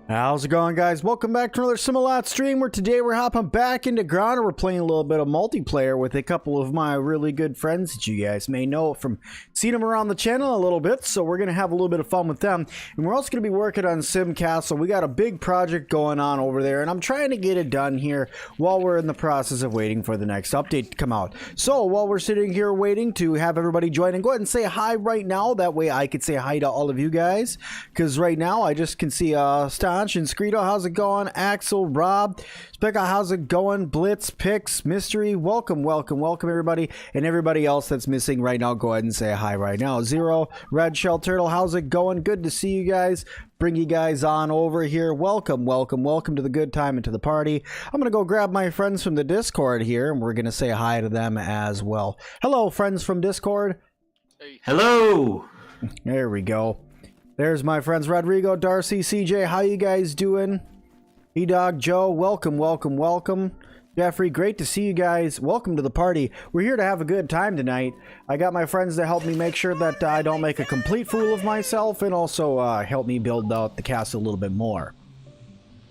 How's it going, guys? Welcome back to another Sim-Alot stream where today we're hopping back into ground and we're playing a little bit of multiplayer with a couple of my really good friends that you guys may know from seeing them around the channel a little bit. So we're going to have a little bit of fun with them. And we're also going to be working on Sim Castle. We got a big project going on over there and I'm trying to get it done here while we're in the process of waiting for the next update to come out. So while we're sitting here waiting to have everybody join, and go ahead and say hi right now. That way I could say hi to all of you guys. Because right now I just can see Staunch and Screedo, how's it going? Axel, Rob, Specca, how's it going? Blitz, Pix, Mystery, welcome, welcome, welcome everybody. And everybody else that's missing right now, go ahead and say hi right now. Zero, Red Shell Turtle, how's it going? Good to see you guys. Bring you guys on over here. Welcome, welcome, welcome to the good time and to the party. I'm gonna go grab my friends from the Discord here and we're gonna say hi to them as well. Hello, friends from Discord. Hey. Hello. There we go. There's my friends Rodrigo, Darcy, CJ. How you guys doing? E-Dog, Joe, welcome, welcome, welcome. Jeffrey, great to see you guys. Welcome to the party. We're here to have a good time tonight. I got my friends to help me make sure that I don't make a complete fool of myself and also help me build out the castle a little bit more.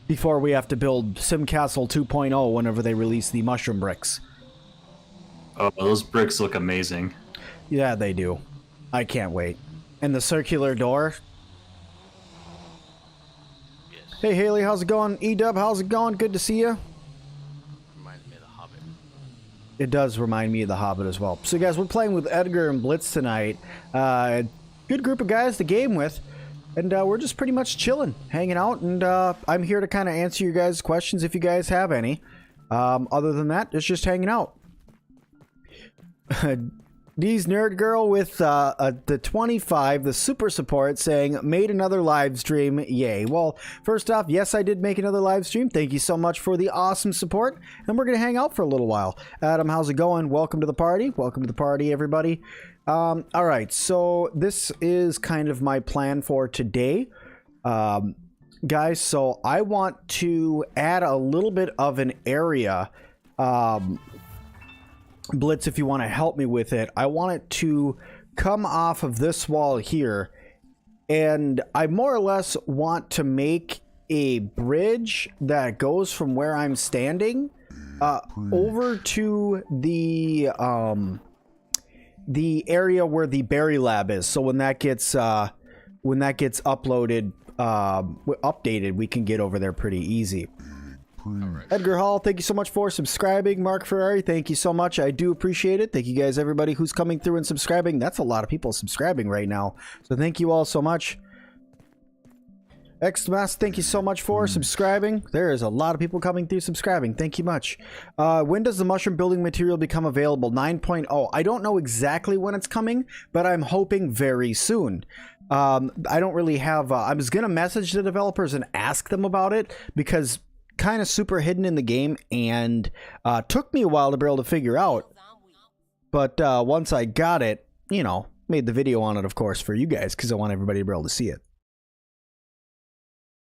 Before we have to build Sim Castle 2.0 whenever they release the mushroom bricks. Oh, those bricks look amazing. Yeah, they do. I can't wait. And the circular door. Hey Haley, how's it going? E-Dub, how's it going? Good to see you. Reminds me of the Hobbit. It does remind me of the Hobbit as well. So guys, we're playing with Edgar and Blitz tonight. Good group of guys to game with. And we're just pretty much chilling, hanging out. And I'm here to kind of answer your guys' questions if you guys have any. Other than that, it's just hanging out. D's Nerd Girl with the 25, the super support, saying, made another live stream. Yay. Well, first off, yes, I did make another live stream. Thank you so much for the awesome support. And we're going to hang out for a little while. Adam, how's it going? Welcome to the party. Welcome to the party, everybody. All right. So this is kind of my plan for today. Guys, so I want to add a little bit of an area. Blitz, if you want to help me with it, I want it to come off of this wall here, and I more or less want to make a bridge that goes from where I'm standing over to the area where the berry lab is. So when that gets uploaded, updated, we can get over there pretty easy. Right. Edgar Hall, thank you so much for subscribing. Mark Ferrari, thank you so much. I do appreciate it. Thank you guys, everybody who's coming through and subscribing. That's a lot of people subscribing right now. So thank you all so much. Xmas, thank you so much for subscribing. There is a lot of people coming through subscribing. Thank you much. When does the mushroom building material become available? 9.0. I don't know exactly when it's coming, but I'm hoping very soon. I don't really have... I was going to message the developers and ask them about it because... kind of super hidden in the game and took me a while to be able to figure out, but once I got it, you know, made the video on it, of course, for you guys because I want everybody to be able to see it.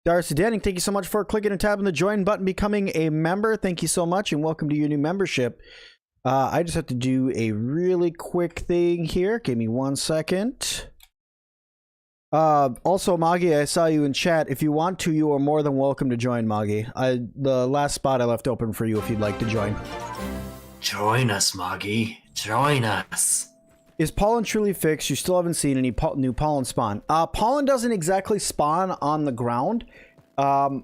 Darcy Denning, thank you so much for clicking and tapping the join button, becoming a member. Thank you so much and welcome to your new membership. I just have to do a really quick thing here. Give me 1 second. Also, Magi, I saw you in chat. If you want to, you are more than welcome to join, Magi. The last spot I left open for you if you'd like to join. Join us, Moggy. Join us. Is pollen truly fixed? You still haven't seen any new pollen spawn. Pollen doesn't exactly spawn on the ground. I'll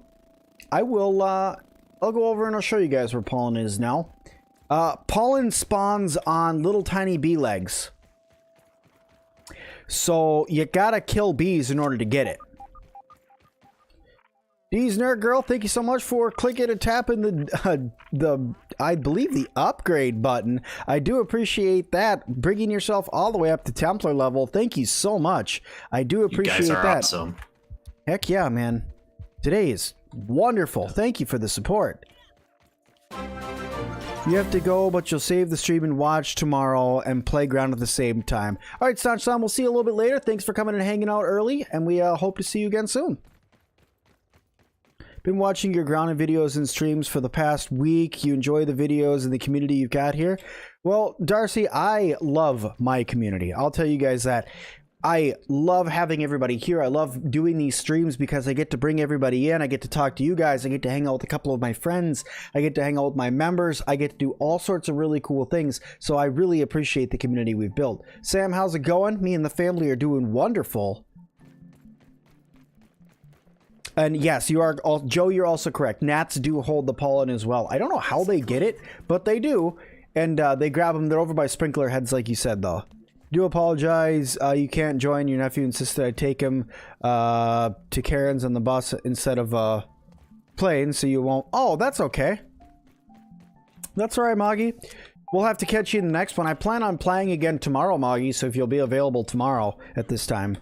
go over and I'll show you guys where pollen is now. Pollen spawns on little tiny bee legs. So you gotta kill bees in order to get it. D's Nerd Girl, thank you so much for clicking and tapping the I believe the upgrade button. I do appreciate that. Bringing yourself all the way up to Templar level. Thank you so much. I do appreciate you guys are that. Awesome. Heck yeah, man. Today is wonderful. Thank you for the support. You have to go, but you'll save the stream and watch tomorrow and play ground at the same time. All right, Staunch-san, we'll see you a little bit later. Thanks for coming and hanging out early, and we hope to see you again soon. Been watching your grounded videos and streams for the past week. You enjoy the videos and the community you've got here? Well, Darcy, I love my community. I'll tell you guys that. I love having everybody here. I love doing these streams because I get to bring everybody in. I get to talk to you guys. I get to hang out with a couple of my friends. I get to hang out with my members. I get to do all sorts of really cool things. So I really appreciate the community we've built. Sam, how's it going? Me and the family are doing wonderful. And yes, you are, Joe, you're also correct. Gnats do hold the pollen as well. I don't know how they get it, but they do. And they grab them. They're over by sprinkler heads, like you said, though. Do apologize. You can't join. Your nephew insisted I take him to Karen's on the bus instead of plane, so you won't. Oh, that's okay. That's all right, Moggy. We'll have to catch you in the next one. I plan on playing again tomorrow, Moggy, so if you'll be available tomorrow at this time.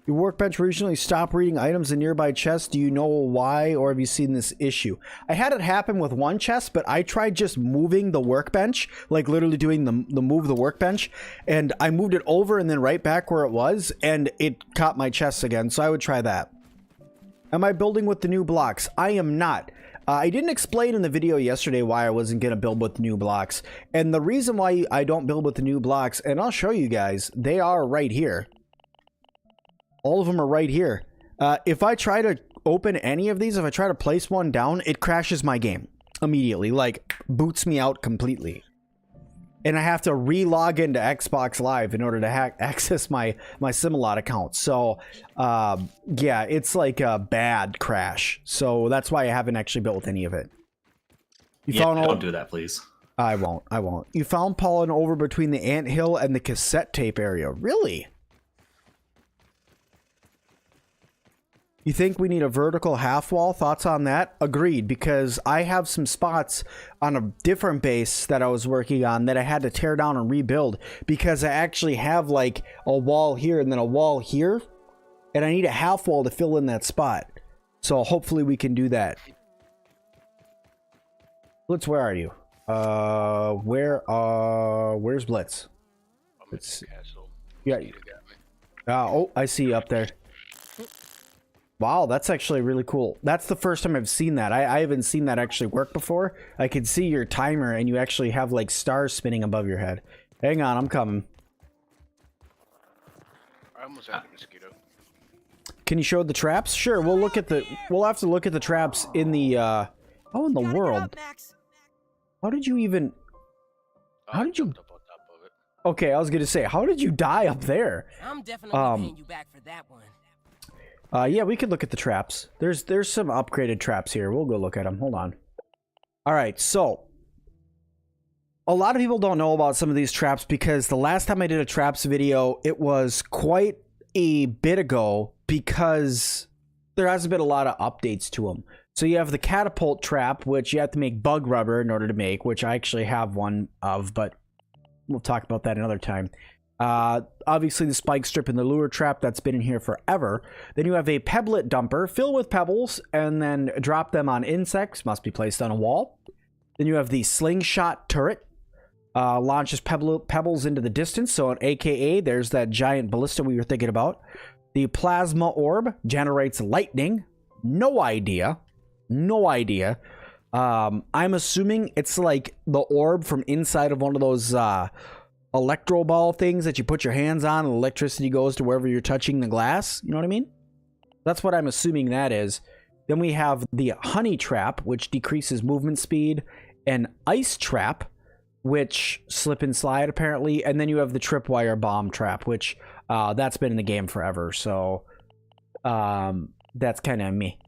Your workbench recently stopped reading items in nearby chests. Do you know why, or have you seen this issue? I had it happen with one chest, but I tried just moving the workbench, like literally doing the move the workbench, and I moved it over and then right back where it was, and it caught my chest again, so I would try that. Am I building with the new blocks? I am not. I didn't explain in the video yesterday why I wasn't going to build with new blocks, and the reason why I don't build with the new blocks, and I'll show you guys, they are right here. All of them are right here. If I try to open any of these, if I try to place one down, it crashes my game immediately, like boots me out completely. And I have to re-log into Xbox Live in order to access my Sim-Alot account. So, yeah, it's like a bad crash. So that's why I haven't actually built any of it. You yeah, found all... don't do that, please. I won't. I won't. You found pollen over between the anthill and the cassette tape area. Really? You think we need a vertical half wall? Thoughts on that? Agreed, because I have some spots on a different base that I was working on that I had to tear down and rebuild because I actually have like a wall here and then a wall here, and I need a half wall to fill in that spot. So hopefully we can do that. Blitz, where are you? Where's Blitz? It's castle. Yeah. Oh, I see you up there. Wow, that's actually really cool. That's the first time I've seen that. I haven't seen that actually work before. I can see your timer and you actually have like stars spinning above your head. Hang on, I'm coming. I almost had a mosquito. Can you show the traps? Sure, we'll look at the we'll have to look at the traps in the oh, in the world. How did you even How did you Jumped up on top of it. Okay, I was going to say, how did you die up there? I'm definitely paying you back for that one. Yeah, we could look at the traps. There's some upgraded traps here. We'll go look at them. Hold on. All right, so a lot of people don't know about some of these traps because the last time I did a traps video, it was quite a bit ago because there hasn't been a lot of updates to them. So you have the catapult trap, which you have to make bug rubber in order to make, which I actually have one of, but we'll talk about that another time. Obviously the spike strip and the lure trap, that's been in here forever. Then you have a pebblet dumper, fill with pebbles and then drop them on insects, must be placed on a wall. Then you have the slingshot turret, launches pebbles into the distance, so aka there's that giant ballista we were thinking about. The plasma orb generates lightning, no idea. I'm assuming it's like the orb from inside of one of those electro ball things that you put your hands on and electricity goes to wherever you're touching the glass. You know what I mean? That's what I'm assuming that is. Then we have the honey trap, which decreases movement speed, and ice trap, which slip and slide apparently, and then you have the tripwire bomb trap, which that's been in the game forever, so that's kind of me.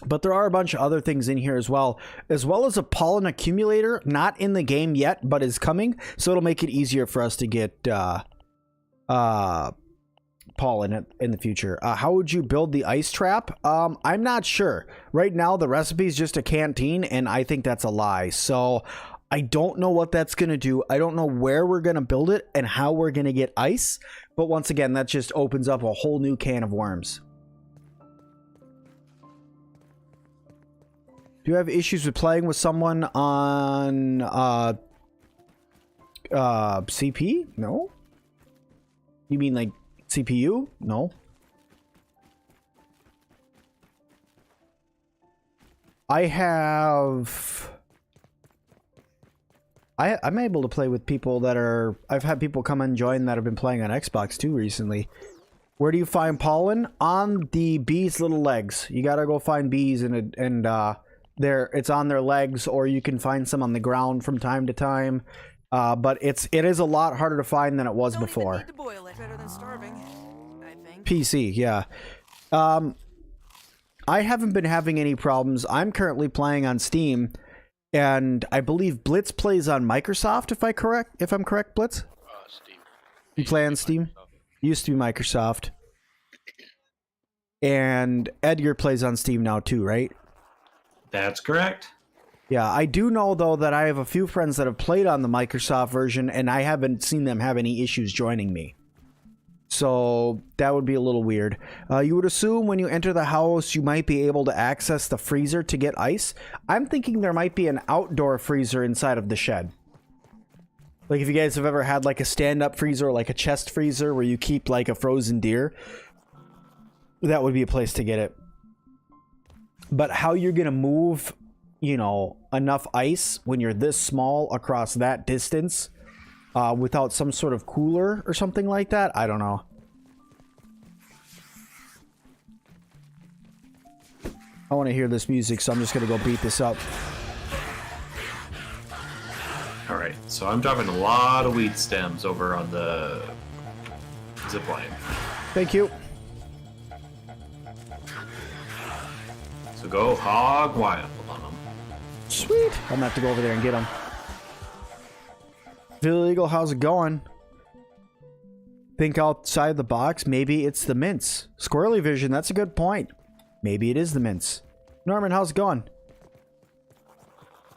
But there are a bunch of other things in here as well as a pollen accumulator, not in the game yet, but is coming. So it'll make it easier for us to get pollen in the future. How would you build the ice trap? I'm not sure. Right now, the recipe is just a canteen, and I think that's a lie. So I don't know what that's going to do. I don't know where we're going to build it and how we're going to get ice. But once again, that just opens up a whole new can of worms. Do you have issues with playing with someone on CP? No? You mean like CPU? No. I have I'm able to play with people that are... I've had people come and join that have been playing on Xbox too recently. Where do you find pollen? On the bees' little legs. You gotta go find bees and it's on their legs, or you can find some on the ground from time to time. But it is a lot harder to find than it was before. Need to boil it. Better than starving, I think. PC, yeah. I haven't been having any problems. I'm currently playing on Steam, and I believe Blitz plays on Microsoft. If I'm correct, Blitz. Steam. You play on Steam? Used to be Microsoft. And Edgar plays on Steam now too, right? That's correct. Yeah, I do know though that I have a few friends that have played on the Microsoft version, and I haven't seen them have any issues joining me. So that would be a little weird. You would assume when you enter the house, you might be able to access the freezer to get ice. I'm thinking there might be an outdoor freezer inside of the shed. Like if you guys have ever had like a stand-up freezer or like a chest freezer where you keep like a frozen deer, that would be a place to get it. But how you're gonna move, you know, enough ice when you're this small across that distance without some sort of cooler or something like that, I don't know. I want to hear this music, so I'm just gonna go beat this up. Alright, so I'm dropping a lot of weed stems over on the zip line. Thank you. So go hog wild on them. Sweet. I'm gonna have to go over there and get them. Philly Eagle, how's it going? Think outside the box. Maybe it's the mints. Squirrely Vision, that's a good point. Maybe it is the mints. Norman, how's it going?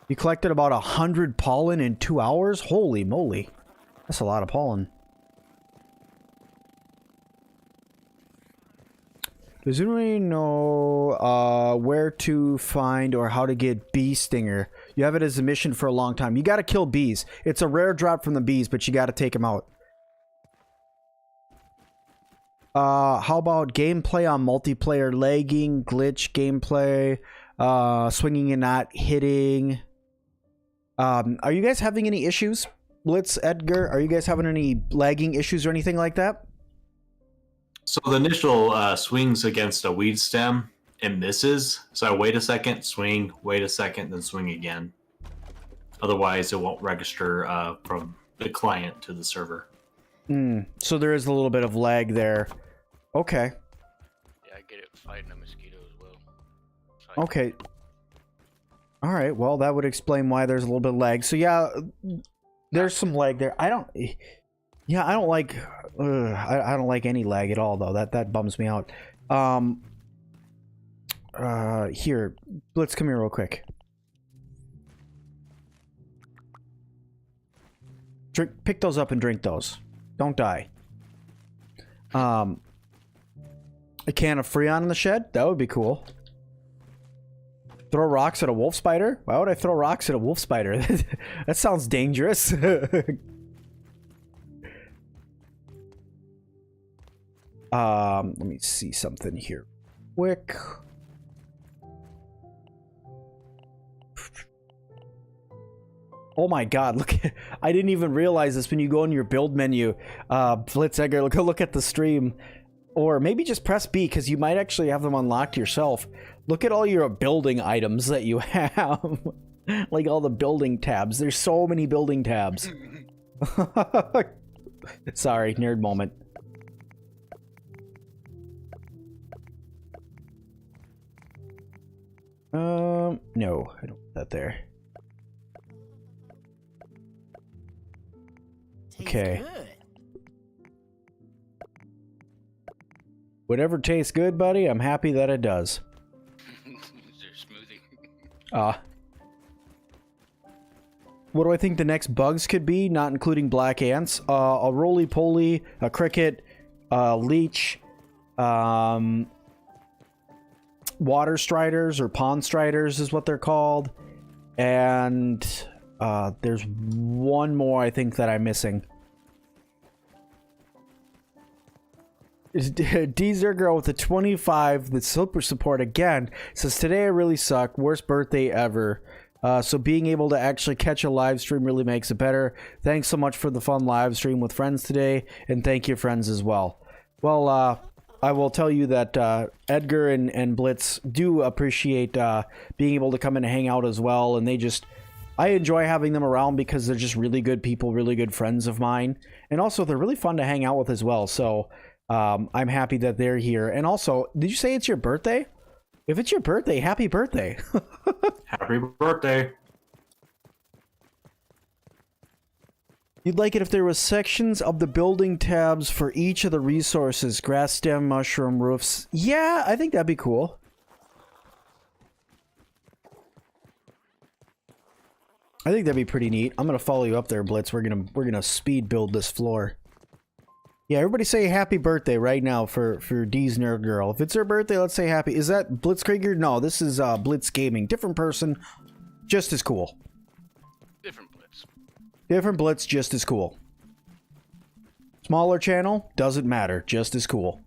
You collected about 100 pollen in 2 hours? Holy moly. That's a lot of pollen. Does anybody know where to find or how to get bee stinger? You have it as a mission for a long time. You got to kill bees. It's a rare drop from the bees, but you got to take them out. How about gameplay on multiplayer? Lagging, glitch gameplay, swinging and not hitting. Are you guys having any issues? Blitz, Edgar, are you guys having any lagging issues or anything like that? So the initial swings against a weed stem, it misses. So I wait a second, swing, wait a second, then swing again. Otherwise, it won't register from the client to the server. So there is a little bit of lag there. Okay. Yeah, I get it fighting a mosquito as well. Okay. All right. Well, that would explain why there's a little bit of lag. So yeah, there's some lag there. I don't like. I don't like any lag at all, though. That bums me out. Here, Blitz, come here real quick. Pick those up and drink those. Don't die. A can of Freon in the shed? That would be cool. Throw rocks at a wolf spider? Why would I throw rocks at a wolf spider? That sounds dangerous. Let me see something here quick. Oh my god, look at, I didn't even realize this when you go in your build menu. Blitz, Edgar, look at the stream. Or maybe just press B, because you might actually have them unlocked yourself. Look at all your building items that you have. Like all the building tabs. There's so many building tabs. Sorry, nerd moment. No, I don't put that there. Okay. Good. Whatever tastes good, buddy, I'm happy that it does. Is there smoothie? What do I think the next bugs could be, not including black ants? A roly-poly, a cricket, a leech, water striders or pond striders is what they're called. And there's one more I think that I'm missing. D-Zergirl with the 25, the super support again, says, today I really suck, worst birthday ever. So being able to actually catch a live stream really makes it better. Thanks so much for the fun live stream with friends today, and thank you friends as well. Well, I will tell you that Edgar and Blitz do appreciate being able to come in and hang out as well, and I enjoy having them around because they're just really good people, really good friends of mine, and also they're really fun to hang out with as well. So I'm happy that they're here. And also, did you say it's your birthday? If it's your birthday, happy birthday. Happy birthday. You'd like it if there was sections of the building tabs for each of the resources, grass stem, mushroom, roofs. Yeah, I think that'd be cool. I think that'd be pretty neat. I'm gonna follow you up there, Blitz. We're gonna speed build this floor. Yeah, everybody say happy birthday right now for D's Nerd Girl. If it's her birthday, let's say happy. Is that Blitzkrieger? No, this is Blitz Gaming. Different person, just as cool. Different Blitz. Different Blitz, just as cool. Smaller channel, doesn't matter, just as cool.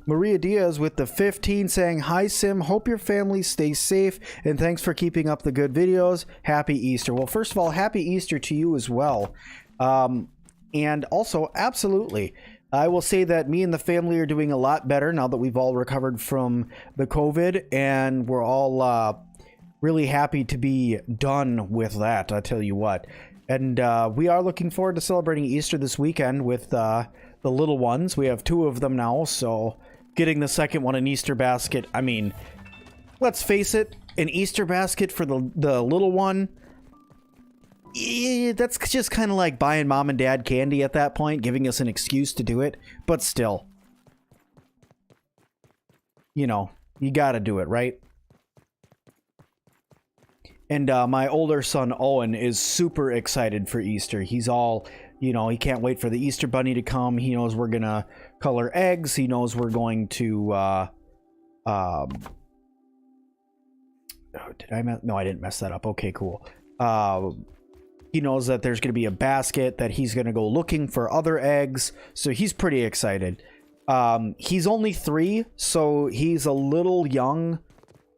Maria Diaz with the 15 saying, "Hi Sim, hope your family stays safe and thanks for keeping up the good videos. Happy Easter." Well, first of all, happy Easter to you as well. And also, absolutely, I will say that me and the family are doing a lot better now that we've all recovered from the COVID, and we're all really happy to be done with that, I tell you what. And we are looking forward to celebrating Easter this weekend with the little ones. We have 2 of them now, so getting the second one, an Easter basket. I mean, let's face it, an Easter basket for the little one, that's just kind of like buying mom and dad candy at that point, giving us an excuse to do it. But still, you know, you gotta do it, right? And my older son, Owen, is super excited for Easter. He's all, you know, he can't wait for the Easter Bunny to come. He knows we're going to color eggs. He knows we're going to... oh, did I mess... No, I didn't mess that up. Okay, cool. He knows that there's going to be a basket, that he's going to go looking for other eggs. So he's pretty excited. He's only 3, so he's a little young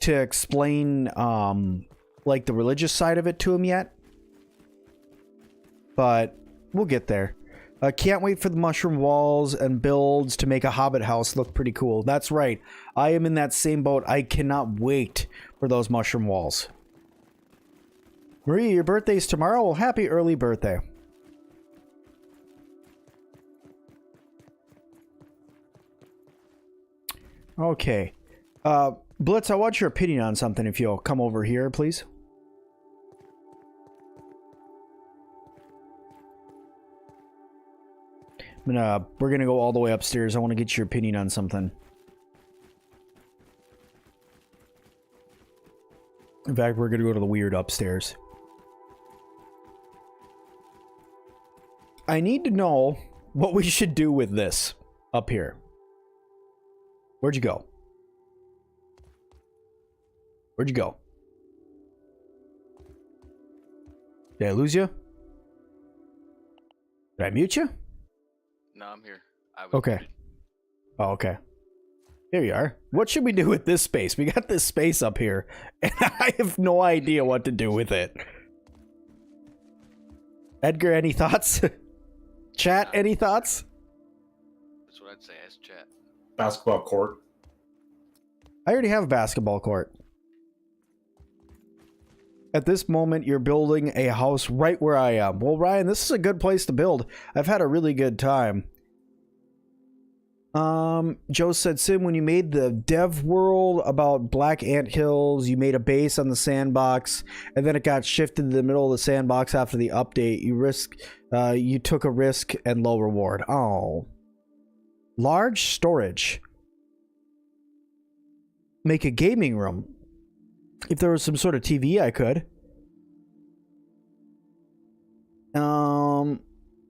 to explain... like the religious side of it to him yet, but we'll get there. Can't wait for the mushroom walls and builds to make a hobbit house look pretty cool. That's right, I am in that same boat. I cannot wait for those mushroom walls. Maria, your birthday's tomorrow. Well, happy early birthday. Okay, Blitz, I want your opinion on something. If you'll come over here, please. We're gonna go all the way upstairs. I want to get your opinion on something. In fact, we're gonna go to the weird upstairs. I need to know what we should do with this up here. Where'd you go? Where'd you go? Did I lose you? Did I mute you? No, I'm here. Okay. muted. Oh, okay. Here you are. What should we do with this space? We got this space up here, and I have no idea what to do with it. Edgar, any thoughts? Chat, any thoughts? That's what I'd say. Ask chat. Basketball court. I already have a basketball court. At this moment, you're building a house right where I am. Well, Ryan, this is a good place to build. I've had a really good time. Joe said, Sim, when you made the dev world about Black Ant Hills, you made a base on the sandbox, and then it got shifted to the middle of the sandbox after the update. You took a risk and low reward. Oh. Large storage. Make a gaming room. If there was some sort of TV, I could.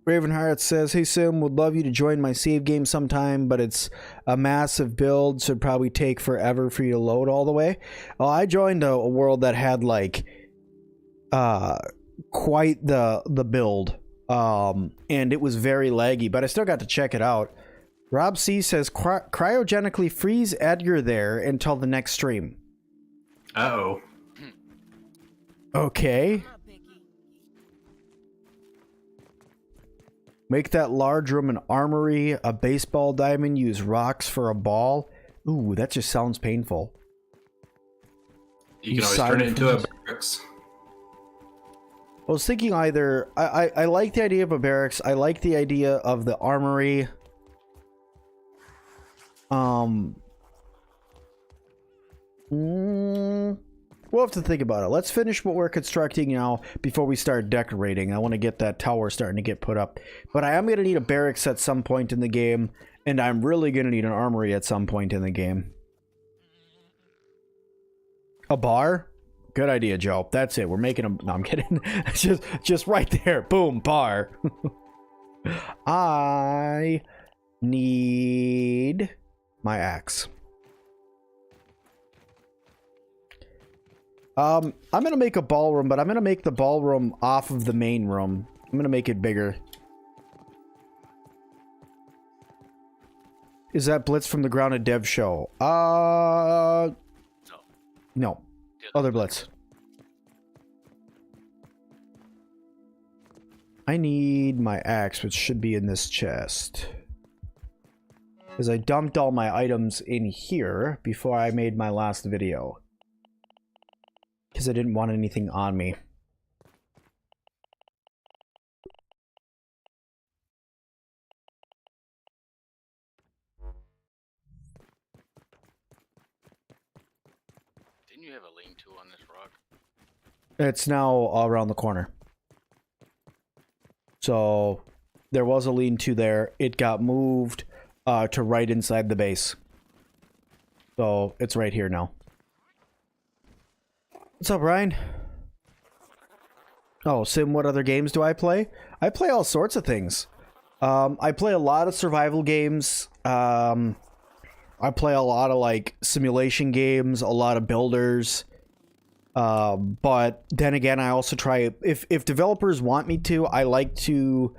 Ravenheart says, hey Sim, would love you to join my save game sometime, but it's a massive build, so it'd probably take forever for you to load all the way. Well, I joined a world that had like quite the build, and it was very laggy, but I still got to check it out. Rob C says cryogenically freeze Edgar there until the next stream. Uh-oh. Okay. Come on, Pinky. Make that large room an armory, a baseball diamond, use rocks for a ball. Ooh, that just sounds painful. You can always turn it into a barracks. I was thinking either I like the idea of a barracks. I like the idea of the armory. We'll have to think about it. Let's finish what we're constructing now before we start decorating. I want to get that tower starting to get put up. But I am going to need a barracks at some point in the game, and I'm really going to need an armory at some point in the game. A bar? Good idea, Joe. That's it. We're making a... No, I'm kidding. just right there. Boom, bar. I need my axe. I'm gonna make a ballroom, but I'm gonna make the ballroom off of the main room. I'm gonna make it bigger. Is that Blitz from the Grounded Dev show? No. Other Blitz. I need my axe, which should be in this chest. Because I dumped all my items in here before I made my last video. Because I didn't want anything on me. Didn't you have a lean-to on this rock? It's now around the corner. So there was a lean-to there. It got moved to right inside the base. So it's right here now. What's up, Ryan? Oh, Sim, what other games do I play? I play all sorts of things. I play a lot of survival games. I play a lot of, like, simulation games, a lot of builders. But then again, I also try... If developers want me to, I like to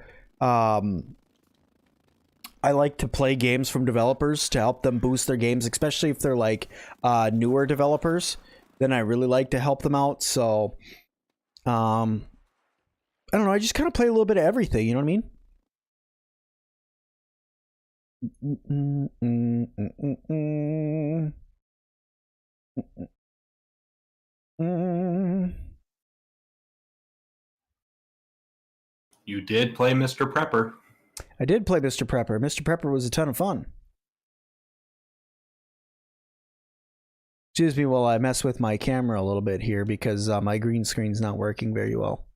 play games from developers to help them boost their games, especially if they're, like, newer developers. Then I really like to help them out, so I don't know, I just kind of play a little bit of everything, you know what I mean? You did play Mr. Prepper. I did play Mr. Prepper. Mr. Prepper was a ton of fun. Excuse me while I mess with my camera a little bit here because my green screen's not working very well.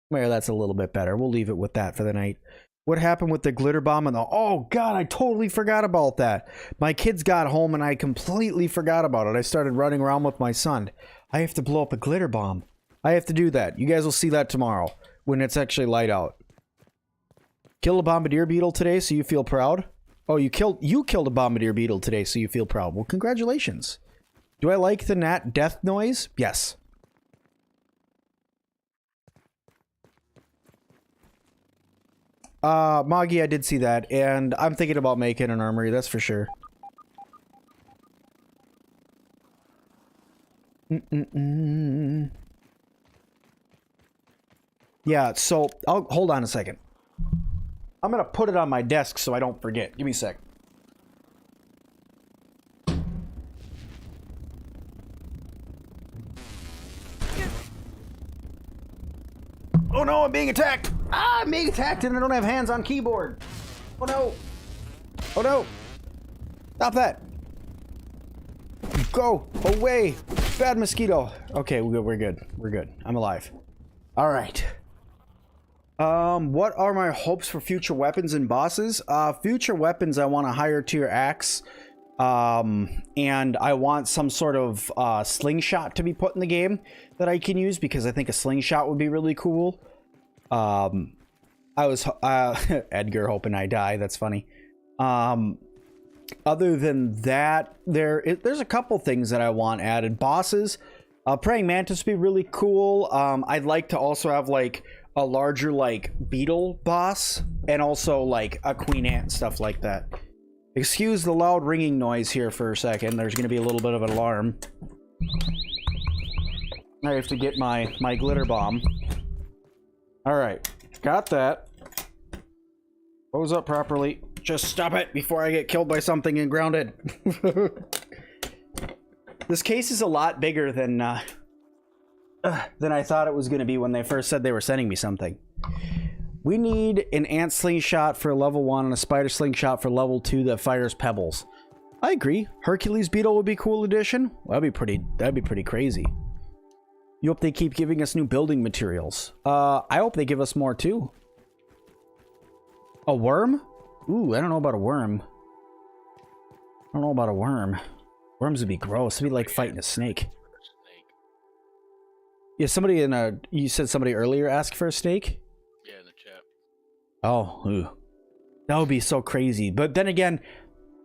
Well, that's a little bit better. We'll leave it with that for the night. What happened with the glitter bomb and the... Oh, God, I totally forgot about that. My kids got home and I completely forgot about it. I started running around with my son. I have to blow up a glitter bomb. I have to do that. You guys will see that tomorrow when it's actually light out. Kill a bombardier beetle today so you feel proud? Oh, you killed a bombardier beetle today, so you feel proud. Well, congratulations. Do I like the gnat death noise? Yes. Moggy, I did see that, and I'm thinking about making an armory, that's for sure. Yeah, so, hold on a second. I'm gonna put it on my desk so I don't forget. Give me a sec. Oh no, I'm being attacked! Ah, I'm being attacked and I don't have hands on keyboard. Oh no. Oh no. Stop that. Go away. Bad mosquito. Okay, we're good. We're good. I'm alive. All right. What are my hopes for future weapons and bosses? Future weapons, I want a higher tier axe. And I want some sort of slingshot to be put in the game that I can use because I think a slingshot would be really cool. I was Edgar hoping I die. That's funny. Other than that, there's a couple things that I want added. Bosses, praying mantis would be really cool. I'd like to also have like a larger like beetle boss, and also like a queen ant and stuff like that. Excuse the loud ringing noise here for a second. There's gonna be a little bit of an alarm. I have to get my glitter bomb. All right, got that. Close up properly. Just stop it before I get killed by something and grounded. This case is a lot bigger than I thought it was going to be when they first said they were sending me something. We need an ant slingshot for level 1 and a spider slingshot for level 2 that fires pebbles. I agree. Hercules beetle would be a cool addition. That'd be pretty crazy. You hope they keep giving us new building materials. I hope they give us more too. A worm? Ooh, I don't know about a worm. I don't know about a worm. Worms would be gross. It'd be like fighting a snake. Yeah, somebody you said somebody earlier asked for a snake? Yeah, in the chat. Oh, ooh. That would be so crazy. But then again,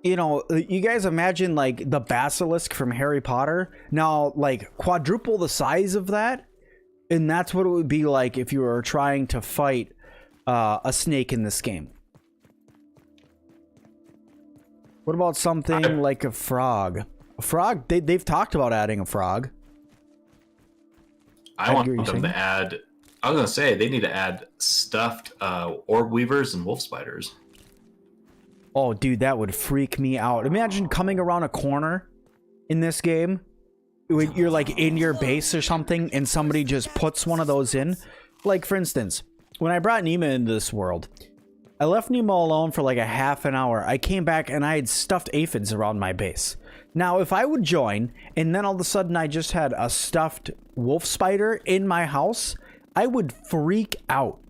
you know, you guys imagine like the basilisk from Harry Potter. Now, like quadruple the size of that, and that's what it would be like if you were trying to fight a snake in this game. What about something like a frog? A frog? They've talked about adding a frog. I want them to add... I was going to say, they need to add stuffed orb weavers and wolf spiders. Oh, dude, that would freak me out. Imagine coming around a corner in this game. You're like in your base or something, and somebody just puts one of those in. Like, for instance, when I brought Nima into this world, I left Nemo alone for like a half an hour. I came back and I had stuffed aphids around my base. Now, if I would join, and then all of a sudden I just had a stuffed wolf spider in my house, I would freak out.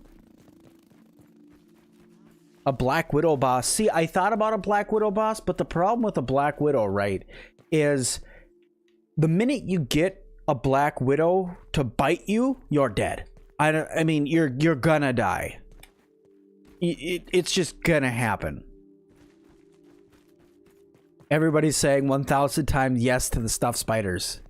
A Black Widow boss. See, I thought about a Black Widow boss, but the problem with a Black Widow, right, is the minute you get a Black Widow to bite you, you're dead. I mean, you're gonna die. It's just gonna happen. Everybody's saying 1,000 times yes to the stuffed spiders.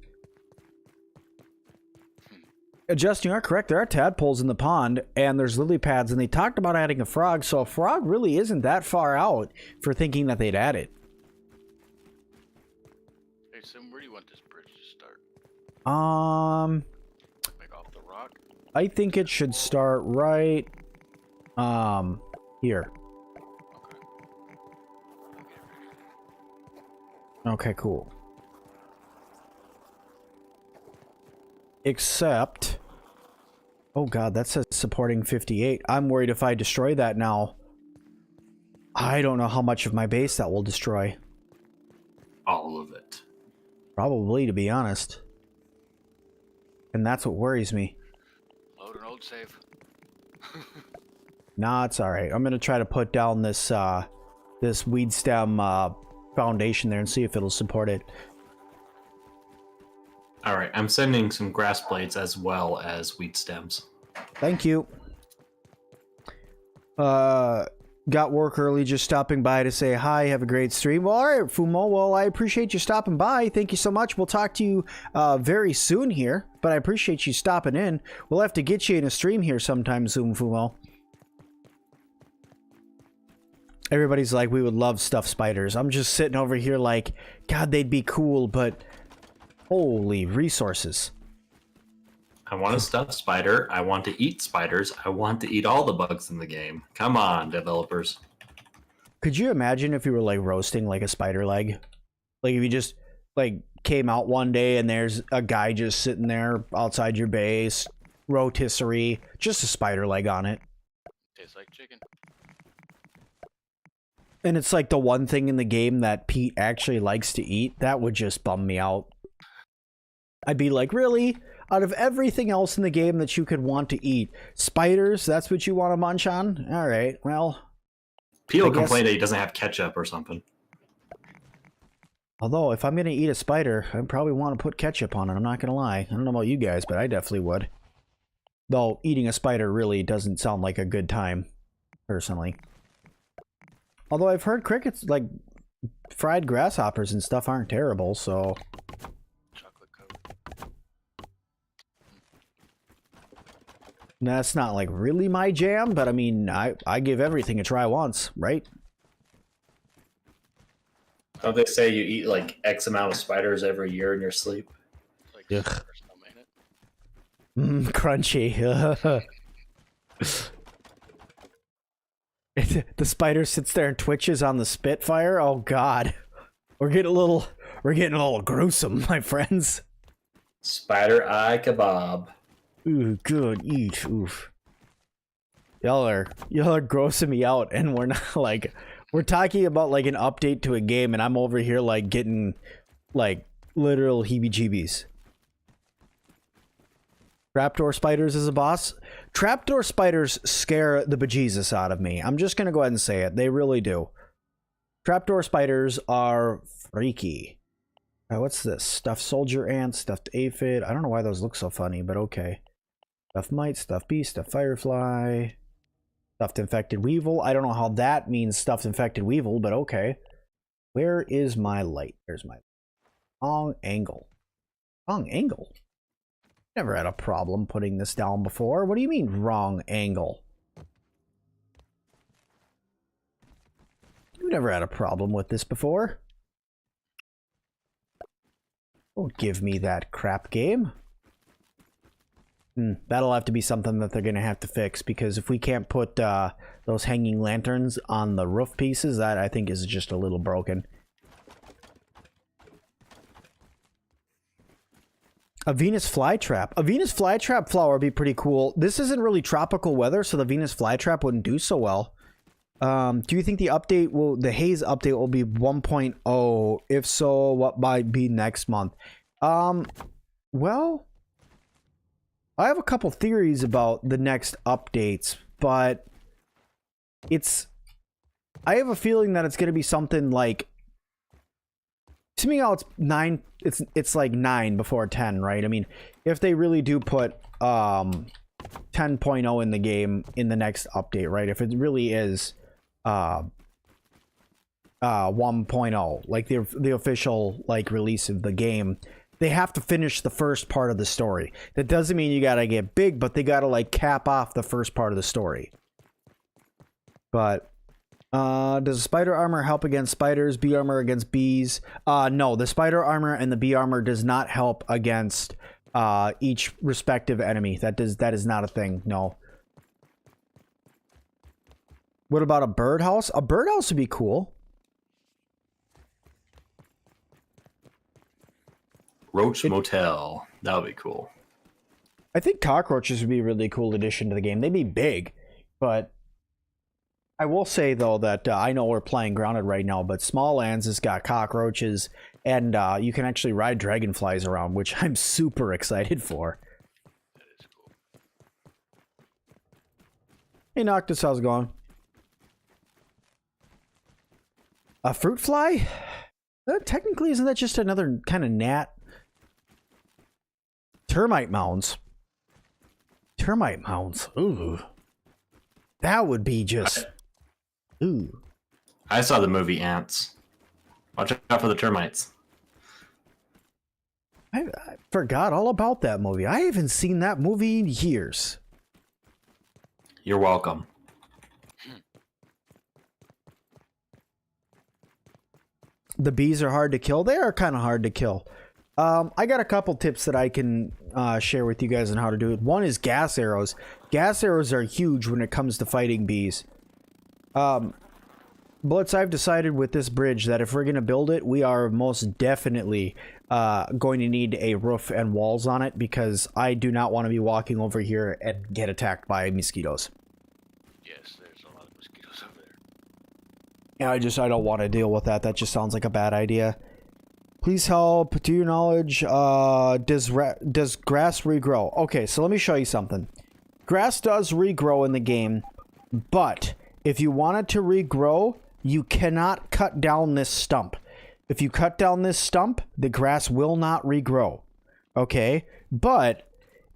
Justin, you are correct. There are tadpoles in the pond, and there's lily pads, and they talked about adding a frog, so a frog really isn't that far out for thinking that they'd add it. Hey, Sim, where do you want this bridge to start? Like off the rock? I think it should start right, here. Okay, cool. Except... oh god, that says supporting 58. I'm worried if I destroy that now, I don't know how much of my base that will destroy. All of it. Probably, to be honest. And that's what worries me. Load an old save. Nah, it's alright. I'm gonna try to put down this, this weed stem, foundation there and see if it'll support it. Alright, I'm sending some grass blades as well as wheat stems. Thank you. Got work early, just stopping by to say hi, have a great stream. Well, alright, Fumo, well, I appreciate you stopping by. Thank you so much. We'll talk to you very soon here, but I appreciate you stopping in. We'll have to get you in a stream here sometime soon, Fumo. Everybody's like, we would love stuffed spiders. I'm just sitting over here like, God, they'd be cool, but holy resources. I want a stuffed spider. I want to eat spiders. I want to eat all the bugs in the game. Come on, developers. Could you imagine if you were like roasting like a spider leg? Like if you just like came out one day and there's a guy just sitting there outside your base, rotisserie, just a spider leg on it. Tastes like chicken. And it's like the one thing in the game that Pete actually likes to eat. That would just bum me out. I'd be like, really? Out of everything else in the game that you could want to eat, spiders, that's what you want to munch on? Alright, well... People complain that he doesn't have ketchup or something. Although, if I'm going to eat a spider, I probably want to put ketchup on it, I'm not going to lie. I don't know about you guys, but I definitely would. Though, eating a spider really doesn't sound like a good time, personally. Although I've heard crickets, like, fried grasshoppers and stuff aren't terrible, so... Chocolate coat. That's not like really my jam, but I mean, I give everything a try once, right? Don't they say you eat like X amount of spiders every year in your sleep? Like Ugh. first time, ain't it? Crunchy. The spider sits there and twitches on the Spitfire. Oh God, we're getting a little gruesome, my friends. Spider eye kebab. Ooh, good eat. Oof. Y'all are grossing me out, and we're not like we're talking about like an update to a game, and I'm over here like getting like literal heebie-jeebies. Trapdoor spiders is a boss. Trapdoor spiders scare the bejesus out of me. I'm just gonna go ahead and say it. They really do. Trapdoor spiders are freaky. What's this? Stuffed soldier ant, stuffed aphid. I don't know why those look so funny, but okay. Stuffed mite, stuffed bee, stuffed firefly. Stuffed infected weevil. I don't know how that means stuffed infected weevil, but okay. Where is my light? There's my wrong angle. Wrong angle? Never had a problem putting this down before. What do you mean wrong angle? You never had a problem with this before. Don't give me that crap game. That'll have to be something that they're gonna have to fix, because if we can't put those hanging lanterns on the roof pieces, that I think is just a little broken. A Venus flytrap. A Venus flytrap flower would be pretty cool. This isn't really tropical weather, so the Venus flytrap wouldn't do so well. Do you think the update will, the haze update will be 1.0? If so, what might be next month? Well, I have a couple theories about the next updates, but I have a feeling that it's going to be something like, to me, it's 9. It's like 9 before 10, right? I mean, if they really do put 10.0 in the game in the next update, right? If it really is 1.0, like the official like release of the game, they have to finish the first part of the story. That doesn't mean you gotta get big, but they gotta like cap off the first part of the story. But does spider armor help against spiders? Bee armor against bees? No, the spider armor and the bee armor does not help against each respective enemy. That is not a thing. No. What about a birdhouse? A birdhouse would be cool. Roach Motel. That would be cool. I think cockroaches would be a really cool addition to the game. They'd be big, but I will say, though, that I know we're playing Grounded right now, but Small Lands has got cockroaches, and you can actually ride dragonflies around, which I'm super excited for. That is cool. Hey, Noctis, how's it going? A fruit fly? Technically, isn't that just another kind of gnat? Termite mounds. Termite mounds. Ooh. That would be just... Ooh. I saw the movie Ants. Watch out for the termites. I forgot all about that movie. I haven't seen that movie in years. You're welcome. The bees are hard to kill. They are kind of hard to kill. I got a couple tips that I can share with you guys on how to do it. One is gas arrows. Gas arrows are huge when it comes to fighting bees. Blitz, I've decided with this bridge that if we're going to build it, we are most definitely going to need a roof and walls on it, because I do not want to be walking over here and get attacked by mosquitoes. Yes, there's a lot of mosquitoes over there. Yeah, I don't want to deal with that. That just sounds like a bad idea. Please help. To your knowledge, does grass regrow? Okay, so let me show you something. Grass does regrow in the game, but if you want it to regrow, you cannot cut down this stump. If you cut down this stump, the grass will not regrow. Okay? But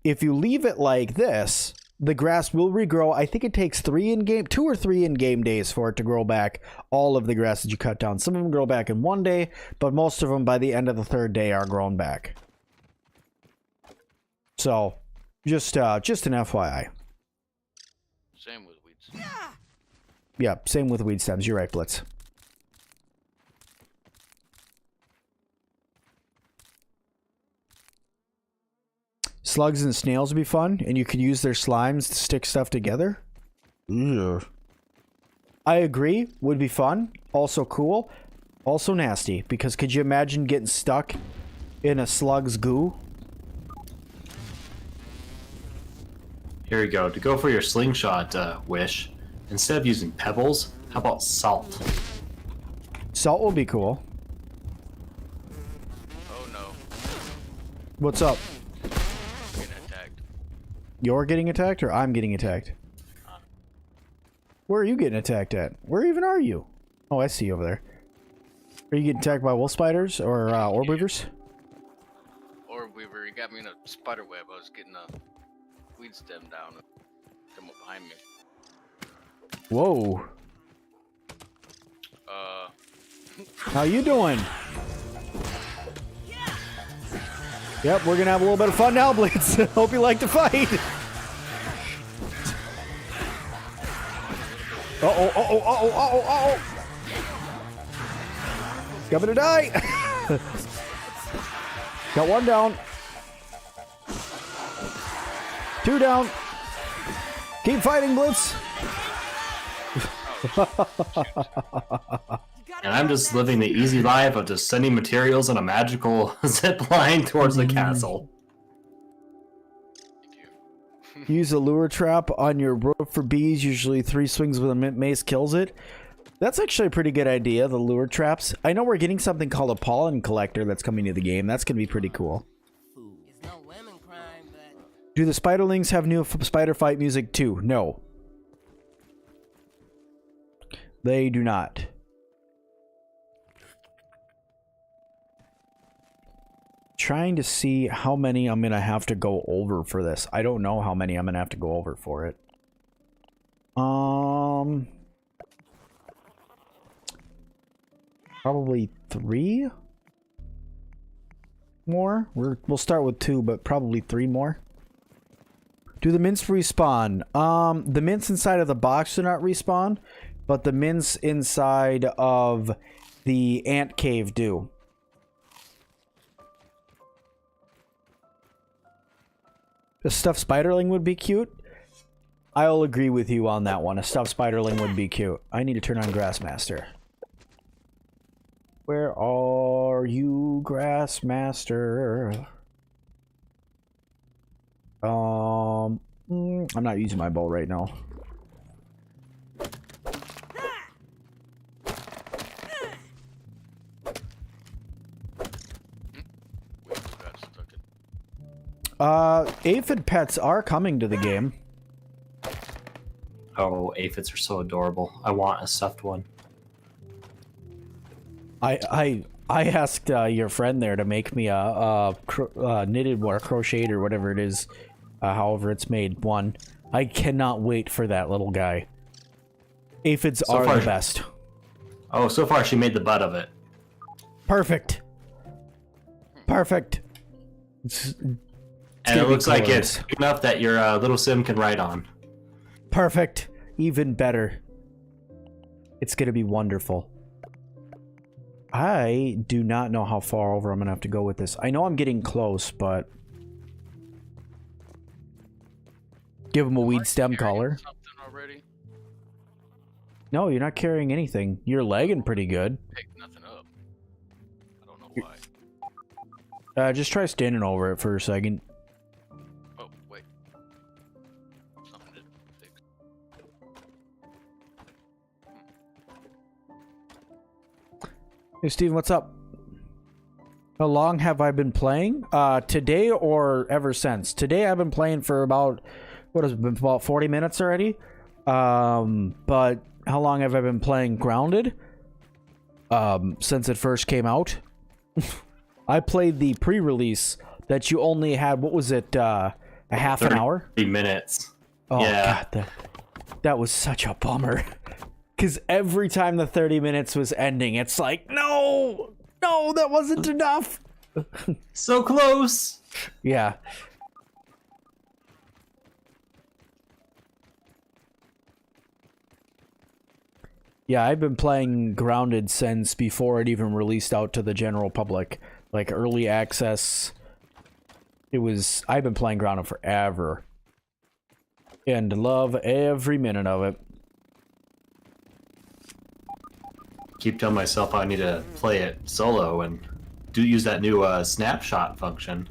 if you leave it like this, the grass will regrow. I think it takes 2 or 3 in-game days for it to grow back all of the grass that you cut down. Some of them grow back in 1 day, but most of them by the end of the 3rd day are grown back. So, just an FYI. Same with weeds. Yeah, same with weed stems. You're right, Blitz. Slugs and snails would be fun, and you could use their slimes to stick stuff together. Yeah. I agree, would be fun. Also cool. Also nasty, because could you imagine getting stuck in a slug's goo? Here we go. To go for your slingshot wish, instead of using pebbles, how about salt? Salt will be cool. Oh no. What's up? I'm getting attacked. You're getting attacked, or I'm getting attacked? Where are you getting attacked at? Where even are you? Oh, I see you over there. Are you getting attacked by wolf spiders or orb weavers? Orb weaver, he got me in a spider web. I was getting a weed stem down. Come up behind me. Whoa. Uh, How you doing? Yep, we're gonna have a little bit of fun now, Blitz. Hope you like to fight. Uh-oh, uh-oh, uh-oh, uh-oh, uh-oh. Coming to die. Got one down. Two down. Keep fighting, Blitz. And I'm just living the easy life of just sending materials on a magical zip line towards the castle. thank you. Use a lure trap on your rope for bees. Usually 3 swings with a mace kills it. That's actually a pretty good idea, the lure traps. I know we're getting something called a pollen collector that's coming to the game. That's going to be pretty cool. It's no lemon crime, but Do the spiderlings have new spider fight music too? No. They do not. Trying to see how many I'm going to have to go over for this. I don't know how many I'm going to have to go over for it. Probably 3 more. We'll start with 2, but probably 3 more. Do the mints respawn? The mints inside of the box do not respawn, but the mints inside of the ant cave do. A stuffed spiderling would be cute. I'll agree with you on that one. A stuffed spiderling would be cute. I need to turn on Grassmaster. Where are you, Grassmaster? I'm not using my bow right now. Weeds got stuck in. Aphid pets are coming to the game. Oh, aphids are so adorable. I want a stuffed one. I asked your friend there to make me a knitted or crocheted or whatever it is, however it's made, one. I cannot wait for that little guy. Aphids So are far- the best. Oh, so far she made the butt of it. Perfect. Perfect. And gonna it be looks like glorious. it's big enough that your little sim can ride on. Perfect. Even better. It's gonna be wonderful. I do not know how far over I'm gonna have to go with this. I know I'm getting close, but give him a weed stem collar. Something already? No, you're not carrying anything. You're lagging pretty good. Picked nothing up. I don't know why. Just try standing over it for a second. Oh, wait. Something didn't fix. Hey, Steven, what's up? How long have I been playing? Today or ever since? Today I've been playing for about, what has it been, about 40 minutes already? But how long have I been playing Grounded? Since it first came out. I played the pre-release that you only had, what was it, a half an hour? 30 minutes. Oh, Yeah. God, that was such a bummer. Because every time the 30 minutes was ending, it's like, no, that wasn't enough. So close. Yeah. Yeah, I've been playing Grounded since before it even released out to the general public. Like early access. I've been playing Grounded forever. And love every minute of it. Keep telling myself I need to play it solo and use that new snapshot function.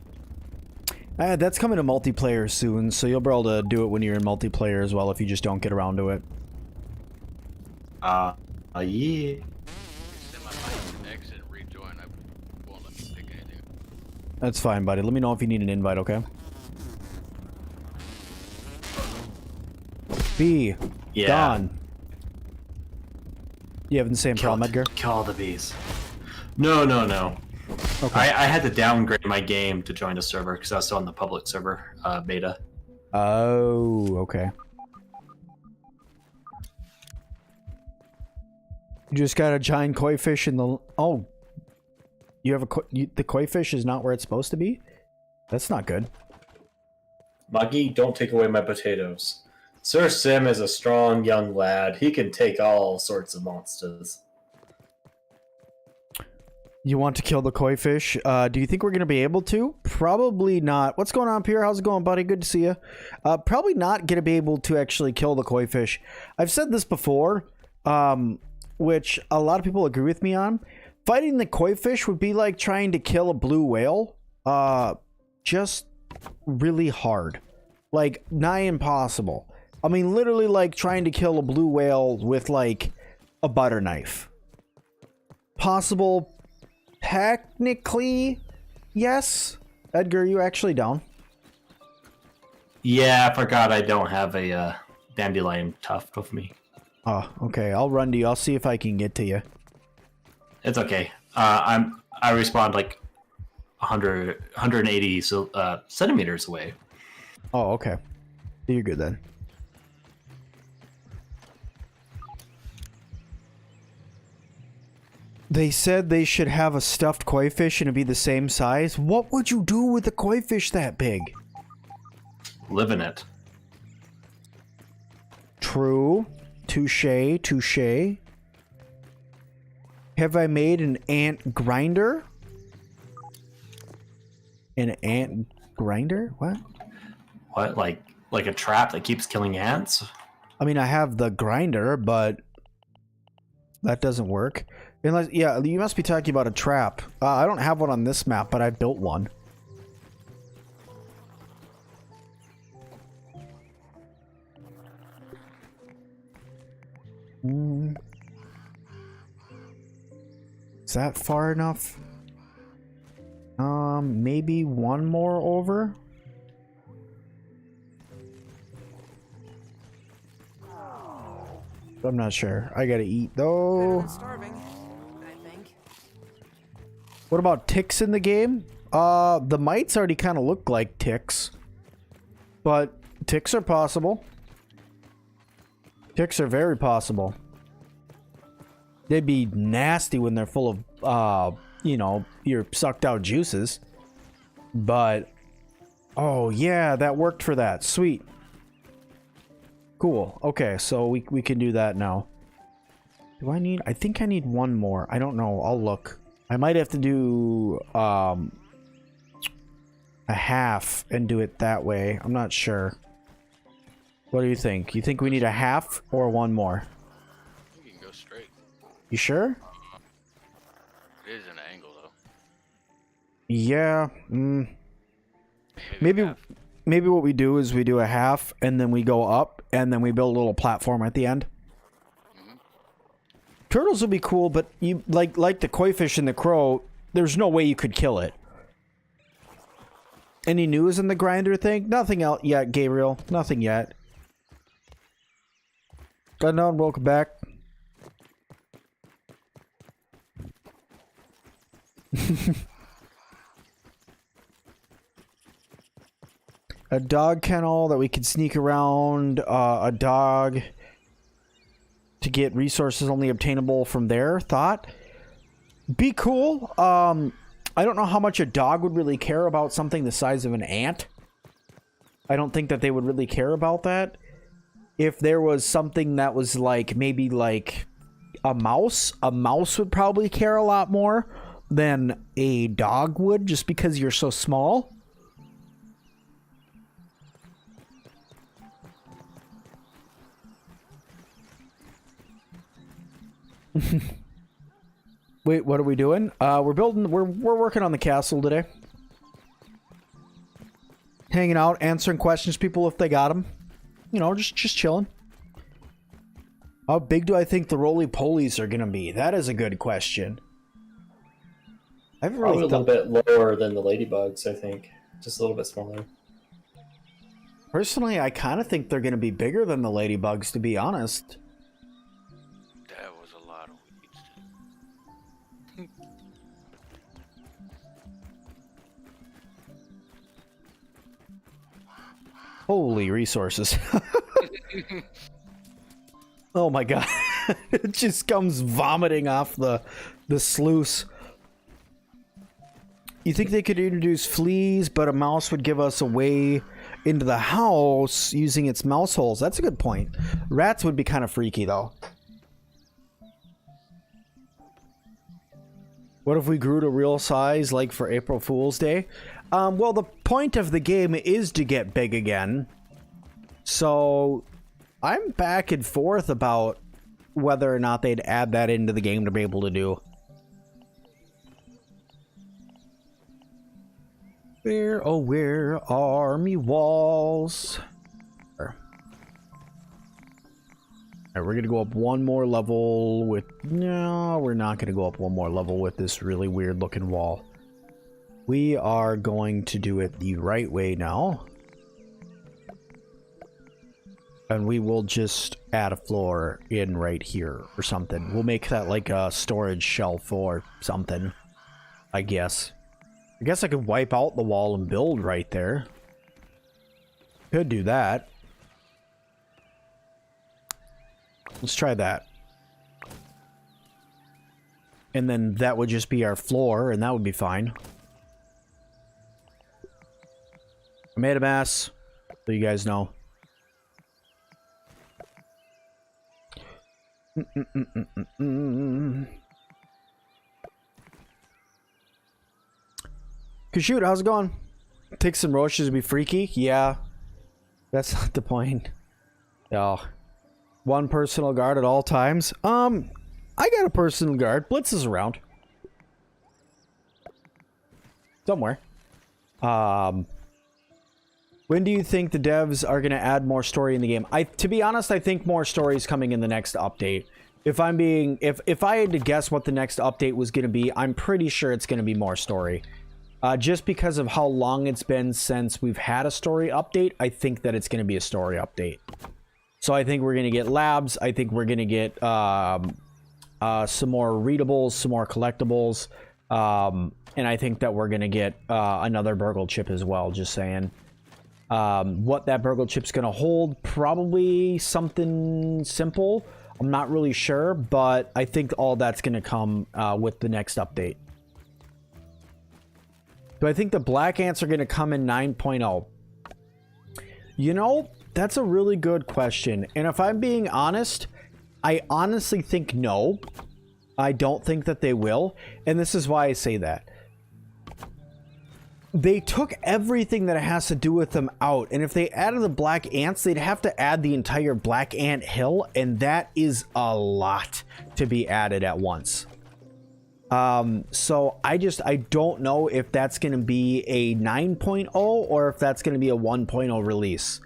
That's coming to multiplayer soon, so you'll be able to do it when you're in multiplayer as well if you just don't get around to it. Yeah. Exit and rejoin. I won't let me pick anything. That's fine, buddy. Let me know if you need an invite, okay? B. Yeah. Don. You having the same problem, Edgar? Kill all the bees. No. Okay. I had to downgrade my game to join the server because I was still on the public server beta. Oh, okay. You just got a giant koi fish in the... Oh. You have the koi fish is not where it's supposed to be? That's not good. Muggy, don't take away my potatoes. Sir Sim is a strong young lad. He can take all sorts of monsters. You want to kill the koi fish? Do you think we're going to be able to? Probably not. What's going on, Pierre? How's it going, buddy? Good to see you. Probably not going to be able to actually kill the koi fish. I've said this before, which a lot of people agree with me on. Fighting the koi fish would be like trying to kill a blue whale. Just really hard. Like, nigh impossible. I mean, literally like trying to kill a blue whale with like a butter knife. Possible... Technically, yes. Edgar, are you actually down? Yeah, I forgot I don't have a dandelion tuft with me. Oh, okay. I'll run to you. I'll see if I can get to you. It's okay. I respawned like 180 centimeters away. Oh, okay. You're good then. They said they should have a stuffed koi fish and it'd be the same size. What would you do with a koi fish that big? Live in it. True. Touche, touche. Have I made an ant grinder? An ant grinder? What? What, like a trap that keeps killing ants? I mean, I have the grinder, but that doesn't work. Unless, yeah, you must be talking about a trap. I don't have one on this map, but I built one. Is that far enough? Maybe one more over? I'm not sure. I gotta eat though. Starving, I think. What about ticks in the game? The mites already kind of look like ticks. But ticks are possible. Ticks are very possible. They'd be nasty when they're full of, you know, your sucked out juices. But, oh yeah, that worked for that. Sweet. Cool. Okay, so we can do that now. Do I need... I think I need one more. I don't know. I'll look. I might have to do a half and do it that way. I'm not sure. What do you think? You think we need a half or one more? You can go straight. You sure? It is an angle though. Yeah. Maybe half. Maybe what we do is we do a half and then we go up and then we build a little platform at the end. Turtles would be cool, but you like the koi fish and the crow, there's no way you could kill it. Any news in the grinder thing? Nothing out yet, Gabriel. Nothing yet. Unknown, welcome back. A dog kennel that we could sneak around, a dog to get resources only obtainable from there. Thought be cool. I don't know how much a dog would really care about something the size of an ant. I don't think that they would really care about that. If there was something that was like maybe like a mouse would probably care a lot more than a dog would, just because you're so small. Wait, what are we doing? We're working on the castle today. Hanging out, answering questions, people if they got them. You know, just chilling. How big do I think the roly-polies are gonna be? That is a good question. I've really Probably a little bit lower than the ladybugs, I think. Just a little bit smaller. Personally, I kind of think they're gonna be bigger than the ladybugs, to be honest. That was a lot of weeds. Holy resources. Oh my god. It just comes vomiting off the sluice. You think they could introduce fleas, but a mouse would give us a way into the house using its mouse holes? That's a good point. Rats would be kind of freaky, though. What if we grew to real size, like for April Fool's Day? Well, the point of the game is to get big again. So, I'm back and forth about whether or not they'd add that into the game to be able to do. Where, oh, where are me walls? Alright, we're gonna go up one more level with... No, we're not gonna go up one more level with this really weird looking wall. We are going to do it the right way now. And we will just add a floor in right here or something. We'll make that like a storage shelf or something, I guess. I guess I could wipe out the wall and build right there. Could do that. Let's try that. And then that would just be our floor, and that would be fine. I made a mess, so you guys know. Shoot, how's it going? Take some roaches to be freaky? Yeah. That's not the point. Oh. One personal guard at all times? I got a personal guard. Blitz is around. Somewhere. When do you think the devs are going to add more story in the game? To be honest, I think more story is coming in the next update. If I had to guess what the next update was going to be, I'm pretty sure it's going to be more story. Just because of how long it's been since we've had a story update, I think that it's going to be a story update. So I think we're going to get labs. I think we're going to get some more readables, some more collectibles. And I think that we're going to get another burgle chip as well, just saying. What that burgle chip's going to hold, probably something simple. I'm not really sure, but I think all that's going to come with the next update. Do I think the black ants are going to come in 9.0? You know, that's a really good question. And if I'm being honest, I honestly think no. I don't think that they will. And this is why I say that. They took everything that has to do with them out. And if they added the black ants, they'd have to add the entire black ant hill. And that is a lot to be added at once. So I don't know if that's going to be a 9.0 or if that's going to be a 1.0 release.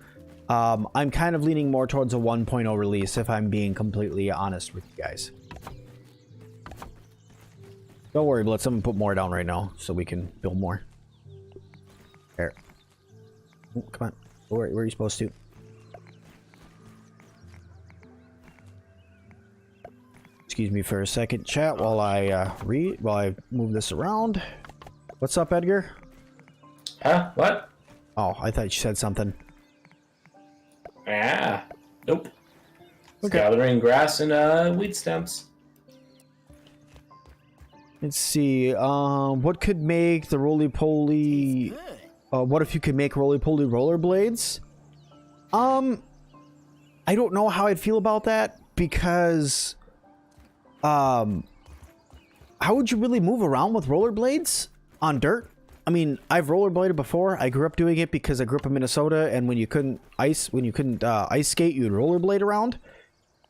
I'm kind of leaning more towards a 1.0 release if I'm being completely honest with you guys. Don't worry, let someone put more down right now so we can build more. There. Oh, come on. Where are you supposed to? Excuse me for a second, chat, while I move this around. What's up, Edgar? Huh? What? Oh, I thought you said something. Ah, nope. Okay. Gathering grass and weed stems. Let's see. What could make the roly-poly? What if you could make roly-poly rollerblades? I don't know how I'd feel about that because how would you really move around with rollerblades on dirt? I mean, I've rollerbladed before. I grew up doing it because I grew up in Minnesota, and when you couldn't ice skate, you'd rollerblade around.